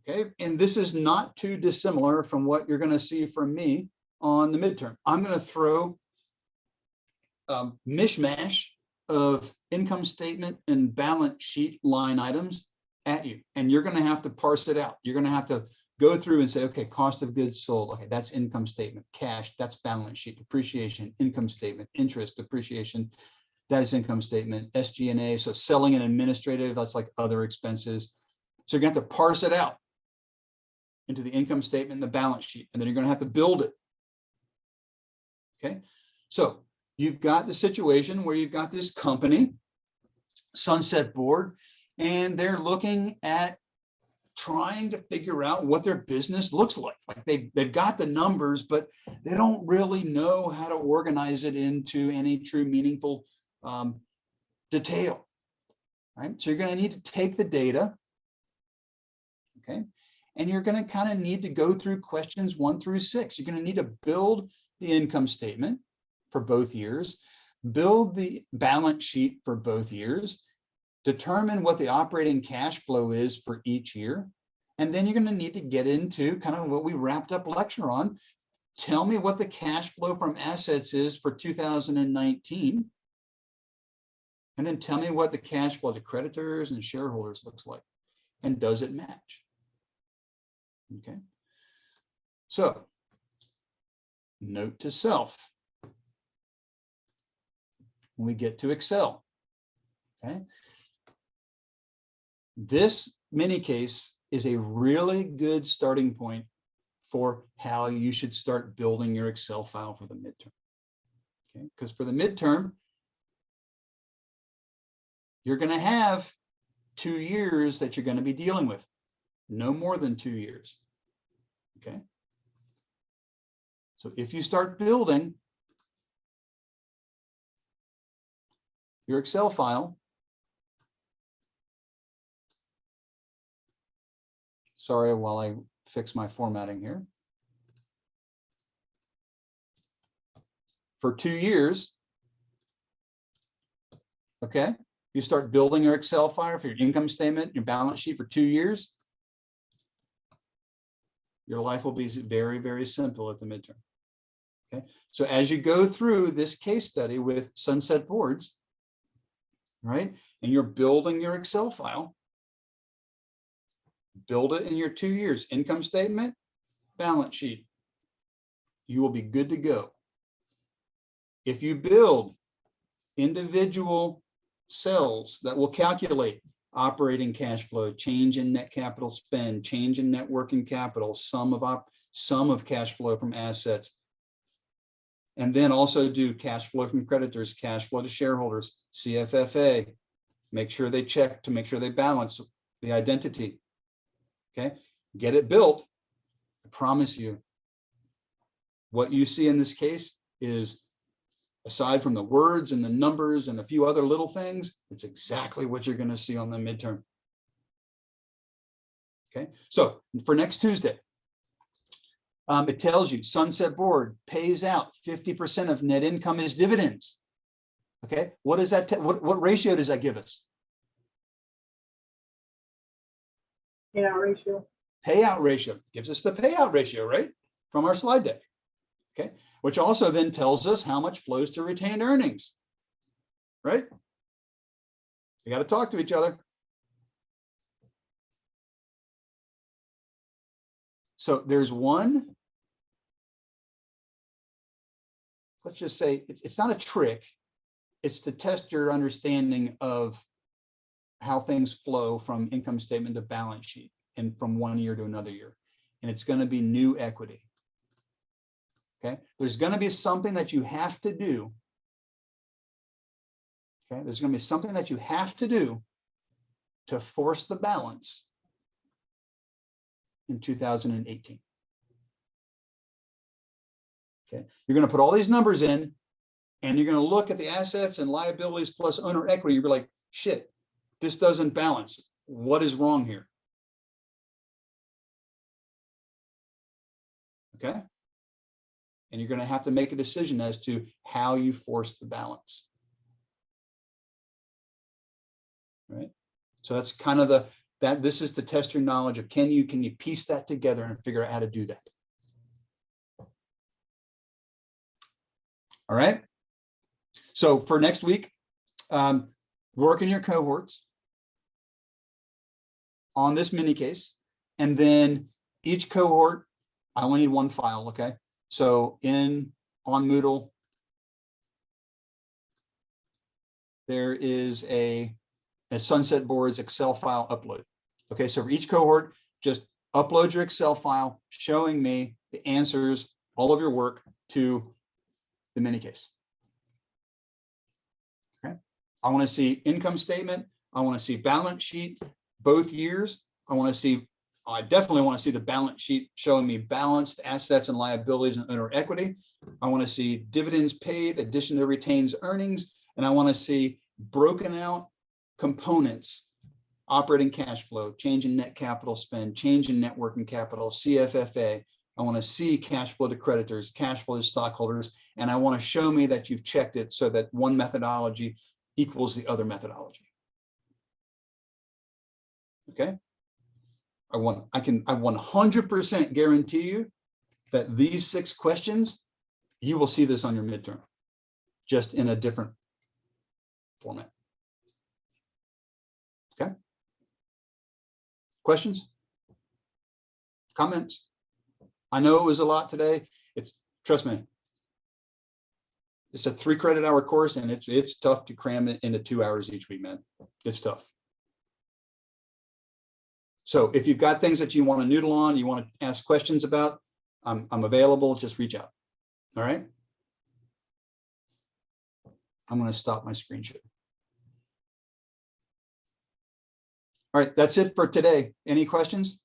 Okay, and this is not too dissimilar from what you're going to see from me on the midterm. I'm going to throw a mishmash of income statement and balance sheet line items at you, and you're going to have to parse it out. You're going to have to go through and say, okay, cost of goods sold. Okay, that's income statement. Cash, that's balance sheet. Depreciation, income statement. Interest, depreciation, that is income statement. SG&A, so selling and administrative, that's like other expenses. So you're going to have to parse it out into the income statement and the balance sheet, and then you're going to have to build it. Okay, so you've got the situation where you've got this company, Sunset Board, and they're looking at trying to figure out what their business looks like. Like they've got the numbers, but they don't really know how to organize it into any true meaningful detail. Right? So you're going to need to take the data, okay, and you're going to kind of need to go through questions 1 through 6. You're going to need to build the income statement for both years, build the balance sheet for both years, determine what the operating cash flow is for each year. And then you're going to need to get into kind of what we wrapped up lecture on. Tell me what the cash flow from assets is for 2019. And then tell me what the cash flow to creditors and shareholders looks like. And does it match? Okay. So, note to self. When we get to Excel, okay. This mini case is a really good starting point for how you should start building your Excel file for the midterm. Okay, because for the midterm, you're going to have 2 years that you're going to be dealing with, no more than 2 years. Okay. So if you start building your Excel file, sorry, while I fix my formatting here. For 2 years, okay, you start building your Excel file for your income statement, your balance sheet for 2 years. Your life will be very, very simple at the midterm. Okay, so as you go through this case study with Sunset Boards, right, and you're building your Excel file, build it in your 2 years, income statement, balance sheet. You will be good to go. If you build individual cells that will calculate operating cash flow, change in net capital spend, change in net working capital, sum of cash flow from assets, and then also do cash flow from creditors, cash flow to shareholders, CFFA, make sure they check to make sure they balance the identity. Okay, get it built. I promise you, what you see in this case is, aside from the words and the numbers and a few other little things, it's exactly what you're going to see on the midterm. Okay, so for next Tuesday, it tells you Sunset Board pays out 50% of net income as dividends. Okay, what is that? What ratio does that give us? Payout ratio. Payout ratio gives us the payout ratio, right? From our slide deck. Okay, which also then tells us how much flows to retained earnings, right? We got to talk to each other. So there's one, let's just say it's not a trick. It's to test your understanding of how things flow from income statement to balance sheet and from one year to another year. And it's going to be new equity. Okay, there's going to be something that you have to do. Okay, there's going to be something that you have to do to force the balance in 2018. Okay, you're going to put all these numbers in, and you're going to look at the assets and liabilities plus owner equity. You're like, shit, this doesn't balance. What is wrong here? Okay. And you're going to have to make a decision as to how you force the balance. Right. So that's kind of this is to test your knowledge of can you piece that together and figure out how to do that. All right. So for next week, work in your cohorts on this mini case, and then each cohort, I only need one file. Okay. So on Moodle, there is a Sunset Boards Excel file upload. Okay, so for each cohort, just upload your Excel file showing me the answers, all of your work to the mini case. Okay, I want to see income statement. I want to see balance sheet both years. I definitely want to see the balance sheet showing me balanced assets and liabilities and owner equity. I want to see dividends paid, addition to retained earnings, and I want to see broken out components: operating cash flow, change in net capital spend, change in net working capital, CFFA. I want to see cash flow to creditors, cash flow to stockholders, and I want to show me that you've checked it so that one methodology equals the other methodology. Okay. I 100% guarantee you that these 6 questions, you will see this on your midterm, just in a different format. Okay. Questions? Comments? I know it was a lot today. Trust me, it's a 3 credit hour course, and it's tough to cram it into 2 hours each week, man. It's tough. So if you've got things that you want to noodle on, you want to ask questions about, I'm available. Just reach out. All right. I'm going to stop my screen share. All right, that's it for today. Any questions?